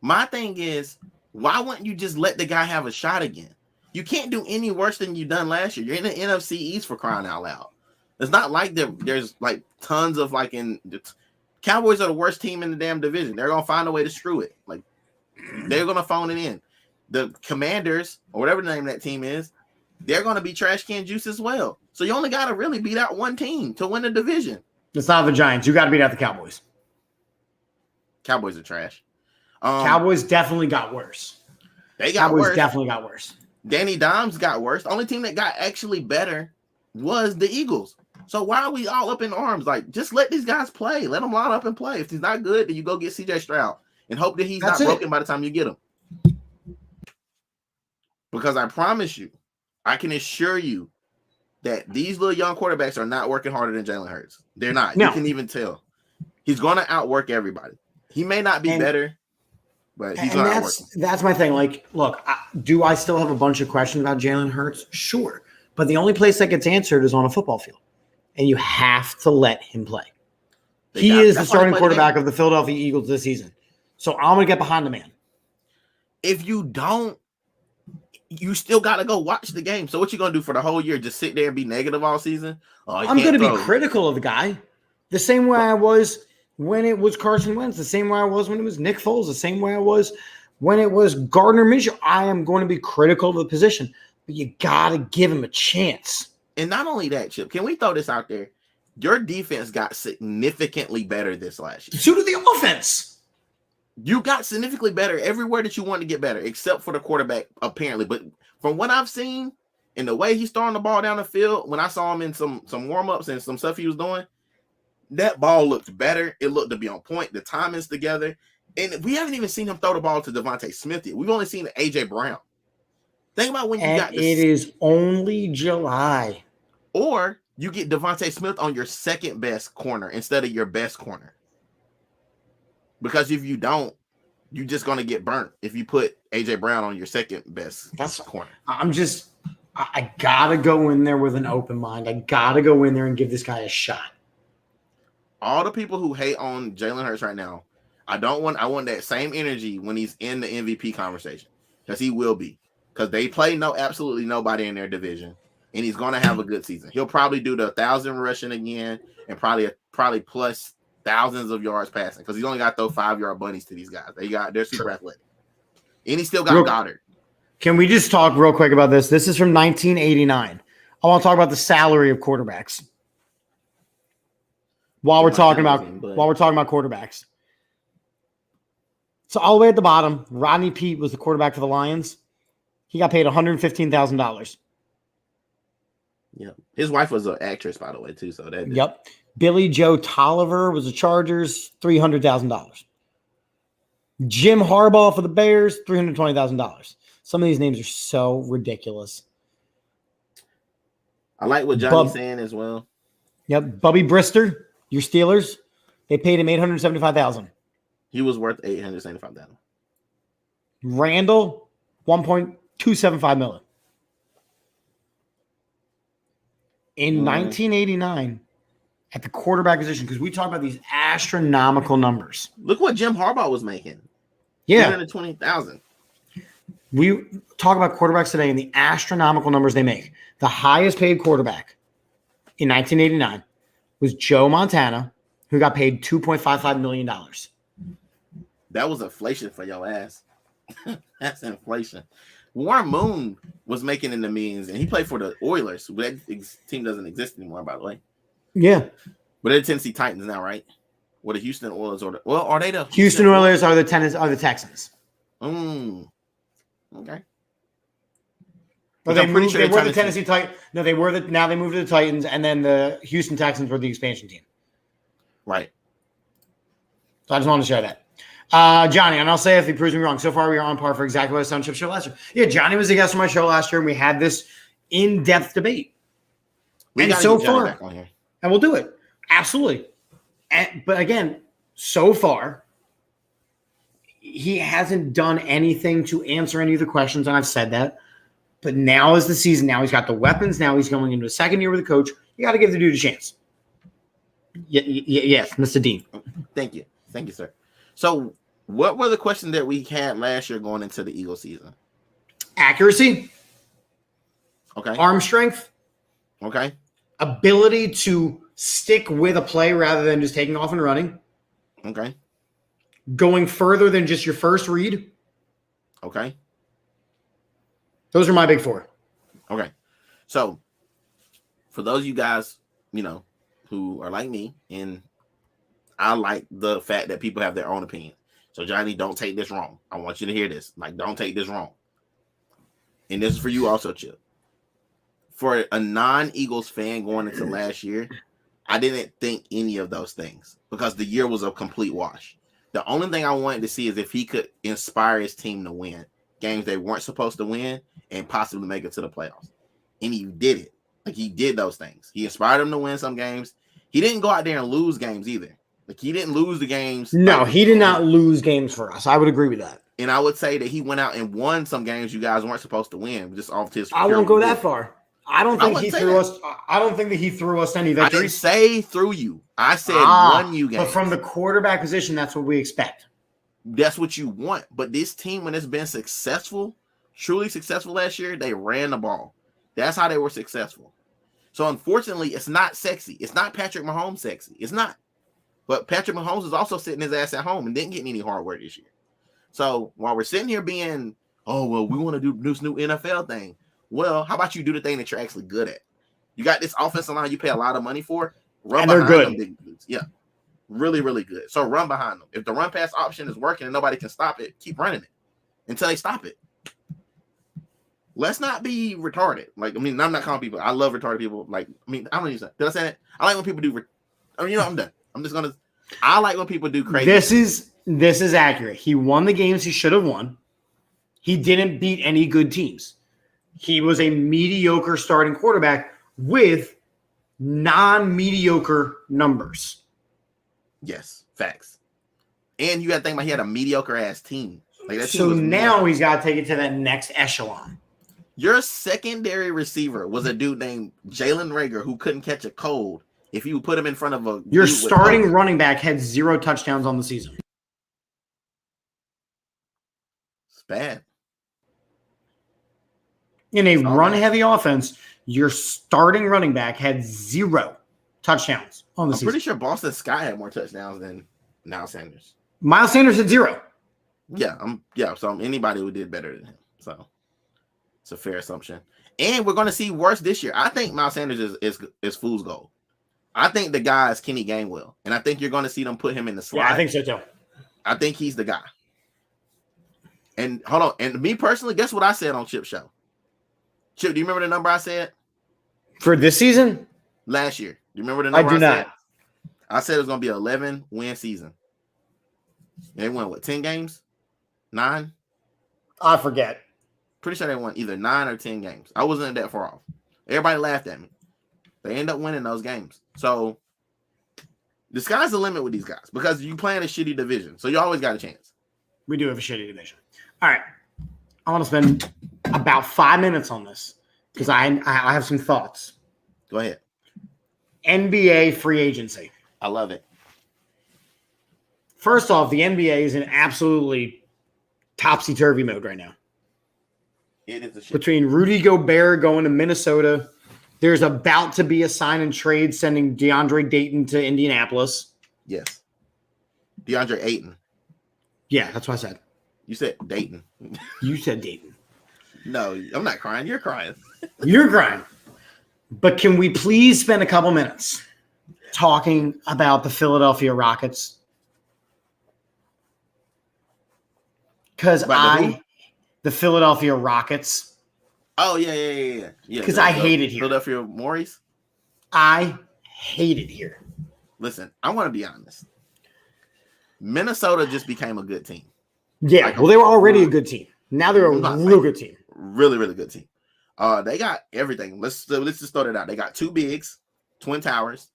Speaker 7: My thing is, why wouldn't you just let the guy have a shot again? You can't do any worse than you done last year. You're in the NFC East for crying out loud. It's not like there's like tons of like in the Cowboys are the worst team in the damn division. They're gonna find a way to screw it. Like they're gonna phone it in. The Commanders or whatever the name of that team is, they're gonna be trash can juice as well. So you only gotta really beat out one team to win the division.
Speaker 6: It's not the Giants. You got to beat out the Cowboys.
Speaker 7: Cowboys are trash.
Speaker 6: Cowboys definitely got worse.
Speaker 7: They got
Speaker 6: Cowboys
Speaker 7: worse.
Speaker 6: definitely got worse.
Speaker 7: Danny Dimes got worse. The only team that got actually better was the Eagles. So why are we all up in arms? Like, just let these guys play. Let them line up and play. If he's not good, then you go get CJ Stroud and hope that he's not broken by the time you get him. Because I promise you, I can assure you that these little young quarterbacks are not working harder than Jalen Hurts. They're not. No. You can even tell. He's going to outwork everybody. He may not be better, but he's going to outwork him.
Speaker 6: That's my thing. Like, look, do I still have a bunch of questions about Jalen Hurts? Sure. But the only place that gets answered is on a football field. And you have to let him play. He is the starting quarterback of the Philadelphia Eagles this season. So I'm going to get behind the man.
Speaker 7: If you don't, you still got to go watch the game. So what you going to do for the whole year? Just sit there and be negative all season?
Speaker 6: I'm going to be critical of the guy. The same way I was when it was Carson Wentz. The same way I was when it was Nick Foles. The same way I was when it was Gardner Minshew. I am going to be critical of the position. But you got to give him a chance.
Speaker 7: And not only that, Chip, can we throw this out there? Your defense got significantly better this last year.
Speaker 6: So did the offense.
Speaker 7: You got significantly better everywhere that you wanted to get better, except for the quarterback, apparently. But from what I've seen and the way he's throwing the ball down the field, when I saw him in some warm-ups and some stuff he was doing, that ball looked better. It looked to be on point. The timing's together. And we haven't even seen him throw the ball to Devontae Smith yet. We've only seen A.J. Brown. Think about when you got this.
Speaker 6: It is only July.
Speaker 7: Or you get Devontae Smith on your second best corner instead of your best corner. Because if you don't, you're just going to get burnt if you put A.J. Brown on your second best corner.
Speaker 6: I got to go in there with an open mind. I got to go in there and give this guy a shot.
Speaker 7: All the people who hate on Jalen Hurts right now, I want that same energy when he's in the MVP conversation. Because he will be. Because they play absolutely nobody in their division. And he's going to have a good season. He'll probably do the 1,000 rushing again and probably plus thousands of yards passing because he's only got to throw 5-yard bunnies to these guys. They're super athletic. And he still got Goddard.
Speaker 6: Can we just talk real quick about this? This is from 1989. I want to talk about the salary of quarterbacks. While we're talking about quarterbacks. So all the way at the bottom, Rodney Peete was the quarterback for the Lions. He got paid $115,000.
Speaker 7: Yeah, his wife was an actress, by the way, too. So that.
Speaker 6: Yep. Billy Joe Tolliver was the Chargers, $300,000. Jim Harbaugh for the Bears, $320,000. Some of these names are so ridiculous.
Speaker 7: I like what Johnny's saying as well.
Speaker 6: Yep. Bubby Brister, your Steelers, they paid him $875,000.
Speaker 7: He was worth $875,000.
Speaker 6: Randall, $1.275 million. In 1989, at the quarterback position, because we talk about these astronomical numbers.
Speaker 7: Look what Jim Harbaugh was making.
Speaker 6: Yeah.
Speaker 7: $820,000.
Speaker 6: We talk about quarterbacks today and the astronomical numbers they make. The highest paid quarterback in 1989 was Joe Montana, who got paid $2.55 million.
Speaker 7: That was inflation for your ass. That's inflation. Warren Moon was making in the millions, and he played for the Oilers. That team doesn't exist anymore, by the way.
Speaker 6: Yeah.
Speaker 7: But they're the Tennessee Titans now, right? Or the Houston Oilers, are they the
Speaker 6: Houston Oilers are the Texans.
Speaker 7: Okay.
Speaker 6: But they were the Tennessee Titans. No, now they moved to the Titans, and then the Houston Texans were the expansion team.
Speaker 7: Right.
Speaker 6: So I just wanted to share that. Johnny, and I'll say if he proves me wrong, so far we are on par for exactly what I said on Chip's show last year. Yeah, Johnny was a guest on my show last year, and we had this in-depth debate. And so far, and we'll do it. Absolutely. But again, so far, he hasn't done anything to answer any of the questions, and I've said that. But now is the season. Now he's got the weapons. Now he's going into a second year with a coach. You got to give the dude a chance. Yes, Mr. Dean.
Speaker 7: Thank you. Thank you, sir. So what were the questions that we had last year going into the Eagles season?
Speaker 6: Accuracy.
Speaker 7: Okay.
Speaker 6: Arm strength.
Speaker 7: Okay.
Speaker 6: Ability to stick with a play rather than just taking off and running.
Speaker 7: Okay.
Speaker 6: Going further than just your first read.
Speaker 7: Okay.
Speaker 6: Those are my big four.
Speaker 7: Okay. So for those of you guys, who are like me, and I like the fact that people have their own opinion. So Johnny, don't take this wrong. I want you to hear this. Don't take this wrong. And this is for you also, Chip. for a non-Eagles fan going into last year, I didn't think any of those things because the year was a complete wash. The only thing I wanted to see is if he could inspire his team to win games they weren't supposed to win and possibly make it to the playoffs. And he did it. Like, he did those things. He inspired them to win some games. He didn't go out there and lose games either. Like, he didn't lose the games.
Speaker 6: No,
Speaker 7: like,
Speaker 6: he did not lose games for us. I would agree with that.
Speaker 7: And I would say that he went out and won some games you guys weren't supposed to win just off his.
Speaker 6: I won't go that far. I don't think he threw us. I don't think that he threw us any
Speaker 7: I didn't
Speaker 6: victories.
Speaker 7: say through you. I said won you games.
Speaker 6: But from the quarterback position, that's what we expect.
Speaker 7: That's what you want. But this team, when it's been successful, truly successful last year, they ran the ball. That's how they were successful. So unfortunately, it's not sexy. It's not Patrick Mahomes sexy. It's not. But Patrick Mahomes is also sitting his ass at home and didn't get any hard work this year. So while we're sitting here being, oh, well, we want to do this new NFL thing. Well, how about you do the thing that you're actually good at? You got this offensive line you pay a lot of money for. Run
Speaker 6: and they're
Speaker 7: behind
Speaker 6: good.
Speaker 7: them big dudes. Yeah. Really, really good. So run behind them. If the run pass option is working and nobody can stop it, keep running it until they stop it. Let's not be retarded. Like, I mean, I'm not calling people. I love retarded people. Like, I mean, I don't use that. Did I say that? I like when people do. I'm done. I'm just gonna. I like when people do crazy.
Speaker 6: This is accurate. He won the games he should have won. He didn't beat any good teams. He was a mediocre starting quarterback with non-mediocre numbers.
Speaker 7: Yes, facts. And you got to think about he had a mediocre ass team. Like that.
Speaker 6: So now he's got to take it to that next echelon.
Speaker 7: Your secondary receiver was a dude named Jalen Rager who couldn't catch a cold. If you put him in front of a
Speaker 6: Your starting running back had 0 touchdowns on the season.
Speaker 7: It's bad.
Speaker 6: In a run-heavy offense, your starting running back had 0 touchdowns on the season.
Speaker 7: I'm pretty sure Boston Scott had more touchdowns than Miles Sanders.
Speaker 6: Miles Sanders had 0.
Speaker 7: Yeah. So anybody who did better than him. So it's a fair assumption. And we're going to see worse this year. I think Miles Sanders is fool's gold. I think the guy is Kenny Gainwell, and I think you're going to see them put him in the slot.
Speaker 6: Yeah, I think so too.
Speaker 7: I think he's the guy. And hold on. And me personally, guess what I said on Chip's show? Chip, do you remember the number I said?
Speaker 6: For this season?
Speaker 7: Last year. Do you remember the number
Speaker 6: I do
Speaker 7: said?
Speaker 6: not.
Speaker 7: I said it was going to be an 11-win season. They won, what, 10 games? 9?
Speaker 6: I forget.
Speaker 7: Pretty sure they won either 9 or 10 games. I wasn't that far off. Everybody laughed at me. They end up winning those games. So the sky's the limit with these guys because you play in a shitty division. So you always got a chance.
Speaker 6: We do have a shitty division. All right. I want to spend about 5 minutes on this because I have some thoughts.
Speaker 7: Go ahead.
Speaker 6: NBA free agency.
Speaker 7: I love it.
Speaker 6: First off, the NBA is in absolutely topsy-turvy mode right now.
Speaker 7: It is a shit.
Speaker 6: Between Rudy Gobert going to Minnesota, there's about to be a sign and trade sending DeAndre Dayton to Indianapolis.
Speaker 7: Yes. DeAndre Ayton.
Speaker 6: Yeah, that's what I said.
Speaker 7: You said Dayton.
Speaker 6: You said Dayton.
Speaker 7: No, I'm not crying. You're crying.
Speaker 6: You're crying. But can we please spend a couple minutes talking about the Philadelphia Rockets? Because the Philadelphia Rockets.
Speaker 7: Oh, yeah.
Speaker 6: Because I hate it here.
Speaker 7: Philadelphia Morris?
Speaker 6: I hate it here.
Speaker 7: Listen, I want to be honest. Minnesota just became a good team.
Speaker 6: Yeah, well, they were already a good team. Now they're a real good team.
Speaker 7: Really, really good team. They got everything. Let's just start it out. They got 2 bigs, twin towers.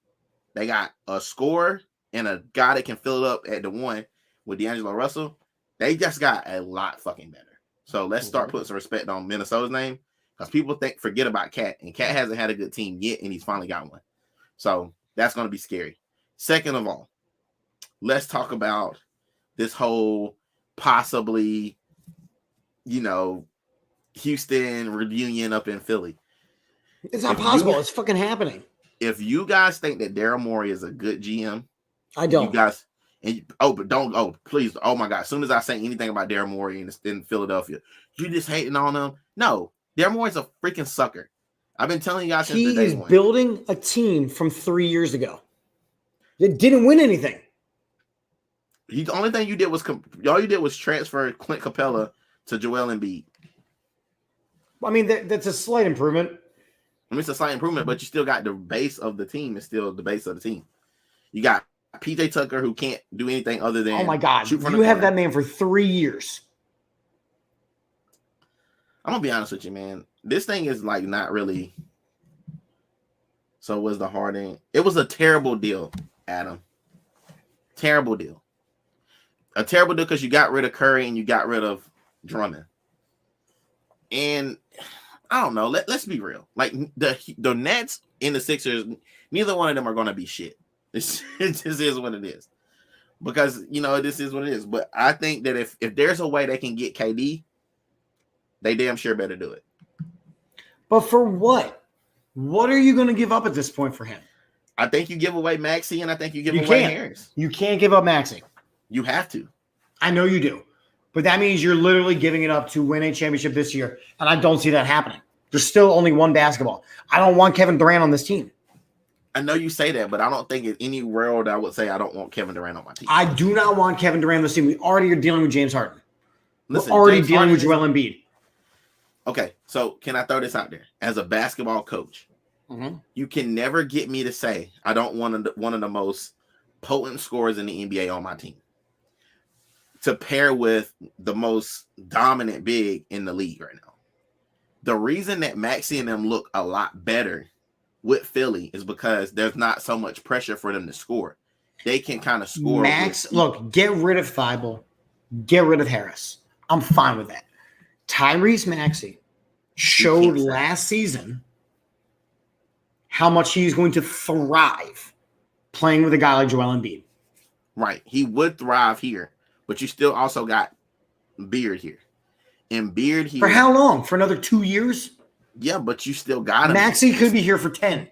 Speaker 7: They got a scorer and a guy that can fill it up at the 1 with D'Angelo Russell. They just got a lot fucking better. So let's start putting some respect on Minnesota's name because people forget about Cat, and Cat hasn't had a good team yet, and he's finally got one. So that's going to be scary. Second of all, let's talk about this whole possibly, Houston reunion up in Philly.
Speaker 6: It's not possible. It's fucking happening.
Speaker 7: If you guys think that Daryl Morey is a good GM,
Speaker 6: I don't.
Speaker 7: You guys, please, oh my God. As soon as I say anything about Daryl Morey in Philadelphia, you just hating on him. No, Daryl Morey's a freaking sucker. I've been telling you guys since the day
Speaker 6: He is building a team from 3 years ago. It didn't win anything.
Speaker 7: The only thing you did was transfer Clint Capella to Joel Embiid.
Speaker 6: I mean, that's a slight improvement.
Speaker 7: I mean, it's a slight improvement, but you still got the base of the team is still the base of the team. You got PJ Tucker, who can't do anything other than
Speaker 6: Oh my God.
Speaker 7: shoot from
Speaker 6: You
Speaker 7: the
Speaker 6: have
Speaker 7: corner.
Speaker 6: that man for 3 years.
Speaker 7: I'm gonna be honest with you, man. This thing is like not really. So was the Harden? It was a terrible deal, Adam. Terrible deal. A terrible deal because you got rid of Curry and you got rid of Drummond. And I don't know. Let's be real. Like the Nets and the Sixers, neither one of them are gonna be shit. It just is what it is. Because this is what it is. But I think that if there's a way they can get KD, they damn sure better do it.
Speaker 6: But for what? What are you going to give up at this point for him?
Speaker 7: I think you give away Maxey, and I think you give away Harris.
Speaker 6: You can't give up Maxey.
Speaker 7: You have to.
Speaker 6: I know you do. But that means you're literally giving it up to win a championship this year, and I don't see that happening. There's still only one basketball. I don't want Kevin Durant on this team.
Speaker 7: I know you say that, but I don't think in any world I would say I don't want Kevin Durant on my team.
Speaker 6: I do not want Kevin Durant on this team. We already are dealing with James Harden.
Speaker 7: Listen,
Speaker 6: We're already
Speaker 7: James
Speaker 6: dealing
Speaker 7: Harden
Speaker 6: with Joel Embiid.
Speaker 7: Okay, so can I throw this out there? As a basketball coach, you can never get me to say I don't want one of the most potent scorers in the NBA on my team to pair with the most dominant big in the league right now. The reason that Maxey and them look a lot better with Philly is because there's not so much pressure for them to score. They can kind of score.
Speaker 6: Look, get rid of Thibault. Get rid of Harris. I'm fine with that. Tyrese Maxey showed last season how much he's going to thrive playing with a guy like Joel Embiid.
Speaker 7: Right. He would thrive here, but you still also got Beard here. And Beard here.
Speaker 6: For how long? For another 2 years?
Speaker 7: Yeah, but you still got him.
Speaker 6: Maxey could be here for 10.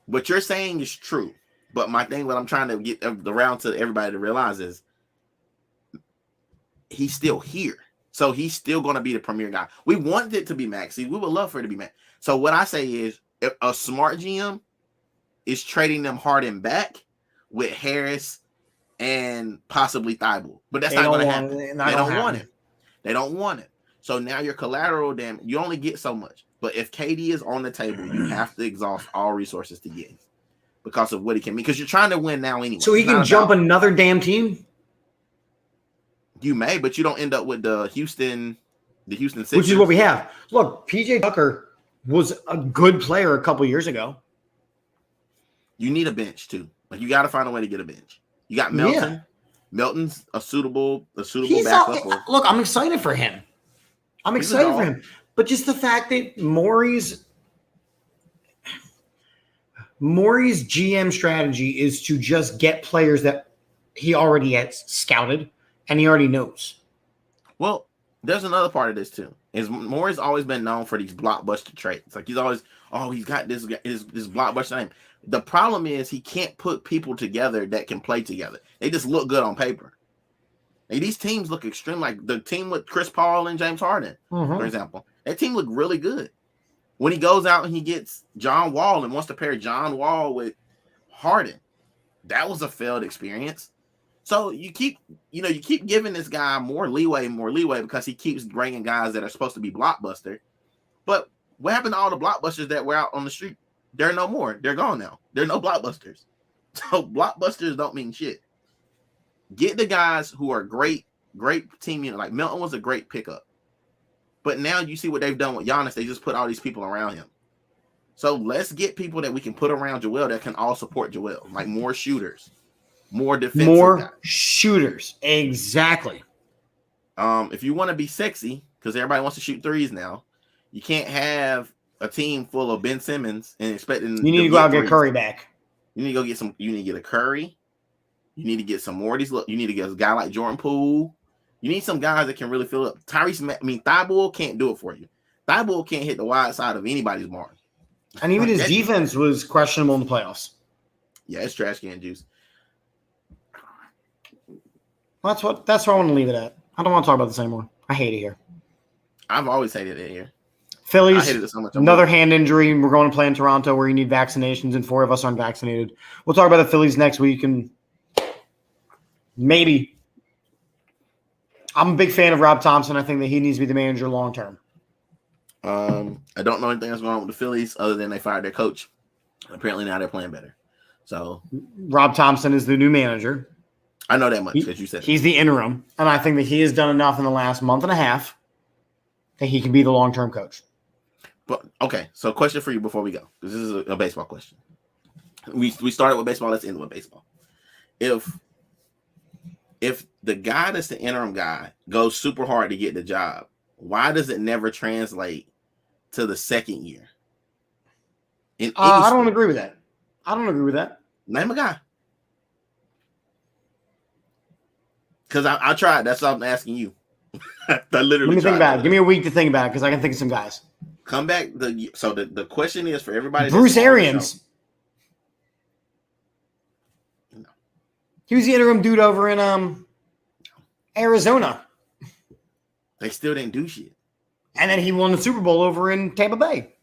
Speaker 7: What you're saying is true. But my thing, what I'm trying to get around to everybody to realize is he's still here. So he's still going to be the premier guy. We wanted it to be Maxey. We would love for it to be Maxey. So what I say is if a smart GM is trading them Harden back with Harris and possibly Thibault. But that's not going to happen. They don't want it. They don't want it. So now your collateral, damn, you only get so much. But if KD is on the table, you have to exhaust all resources to get him because of what he can mean. Because you're trying to win now anyway.
Speaker 6: So he can jump another damn team?
Speaker 7: You may, but you don't end up with the Houston Sixers.
Speaker 6: Which is what we have. Look, PJ Tucker was a good player a couple years ago.
Speaker 7: You need a bench too. Like you got to find a way to get a bench. You got Melton. Yeah. Melton's a suitable backup.
Speaker 6: Look, I'm excited for him. I'm excited for him. But just the fact that Maury's GM strategy is to just get players that he already has scouted and he already knows.
Speaker 7: Well, there's another part of this too. Is Maury's always been known for these blockbuster traits. Like he's always, he's got this blockbuster name. The problem is he can't put people together that can play together. They just look good on paper. Like these teams look extreme. Like the team with Chris Paul and James Harden, for example. That team looked really good. When he goes out and he gets John Wall and wants to pair John Wall with Harden, that was a failed experience. So you keep giving this guy more leeway because he keeps bringing guys that are supposed to be blockbuster. But what happened to all the blockbusters that were out on the street? They're no more. They're gone now. There are no blockbusters. So blockbusters don't mean shit. Get the guys who are great team unit. Like Milton was a great pickup. But now you see what they've done with Giannis. They just put all these people around him. So let's get people that we can put around Joel that can all support Joel. Like more shooters. More defensive guys.
Speaker 6: Shooters. Exactly.
Speaker 7: If you want to be sexy, because everybody wants to shoot threes now, you can't have a team full of Ben Simmons and expecting
Speaker 6: you need to go out and get Curry back.
Speaker 7: You need to go get some. You need to get a Curry. You need to get some more of these. You need to get a guy like Jordan Poole. You need some guys that can really fill up. Thibault can't do it for you. Thibault can't hit the wide side of anybody's mark.
Speaker 6: And even his defense was questionable in the playoffs.
Speaker 7: Yeah, it's trash can juice.
Speaker 6: That's where I want to leave it at. I don't want to talk about this anymore. I hate it here.
Speaker 7: I've always hated it here.
Speaker 6: Phillies,
Speaker 7: I hated it so much.
Speaker 6: another hand injury. We're going to play in Toronto where you need vaccinations, and 4 of us aren't vaccinated. We'll talk about the Phillies next week, and maybe. I'm a big fan of Rob Thompson. I think that he needs to be the manager long term.
Speaker 7: I don't know anything that's going on with the Phillies other than they fired their coach. Apparently now they're playing better. So
Speaker 6: Rob Thompson is the new manager.
Speaker 7: I know that much because you said
Speaker 6: he's the interim, and I think that he has done enough in the last month and a half that he can be the long-term coach.
Speaker 7: But okay, so question for you before we go, because this is a baseball question. We started with baseball. Let's end with baseball. If the guy that's the interim guy goes super hard to get the job, why does it never translate to the second year?
Speaker 6: I don't agree with that. I don't agree with that.
Speaker 7: Name a guy. Because I tried. That's what I'm asking you. I literally
Speaker 6: Let me think
Speaker 7: tried.
Speaker 6: about it. Give me a week to think about it because I can think of some guys.
Speaker 7: Come back. So the question is for everybody.
Speaker 6: Bruce Arians.
Speaker 7: No.
Speaker 6: He was the interim dude over in Arizona.
Speaker 7: They still didn't do shit.
Speaker 6: And then he won the Super Bowl over in Tampa Bay.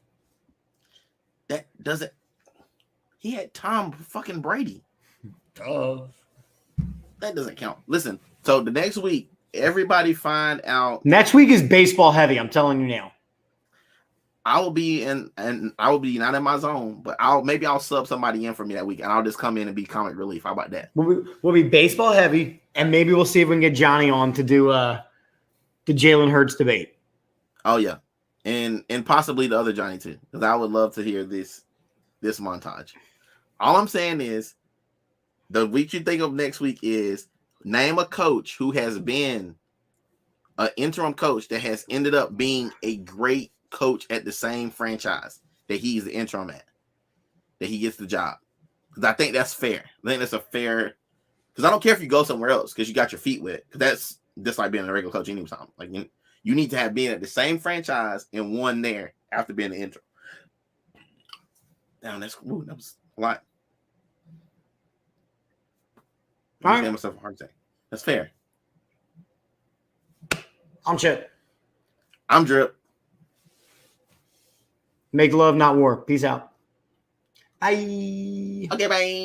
Speaker 7: That doesn't. He had Tom fucking Brady.
Speaker 6: That
Speaker 7: doesn't count. Listen. So the next week, everybody find out.
Speaker 6: Next week is baseball heavy. I'm telling you now.
Speaker 7: I will be in, and I will be not in my zone, but I'll sub somebody in for me that week, and I'll just come in and be comic relief. How about that?
Speaker 6: We'll be baseball heavy, and maybe we'll see if we can get Johnny on to do the Jalen Hurts debate.
Speaker 7: Oh yeah, and possibly the other Johnny too, because I would love to hear this montage. All I'm saying is, the week you think of next week is name a coach who has been an interim coach that has ended up being a great coach at the same franchise that he's the interim at, that he gets the job. Because I think that's fair. I think that's a fair. Because I don't care if you go somewhere else because you got your feet wet. Because that's just like being a regular coach anytime. Like you need to have been at the same franchise and won there after being the interim. Damn, that was a lot. I gave myself a heart attack. That's fair.
Speaker 6: I'm Chip.
Speaker 7: I'm Drip.
Speaker 6: Make love, not war. Peace out. Bye.
Speaker 7: Okay, bye.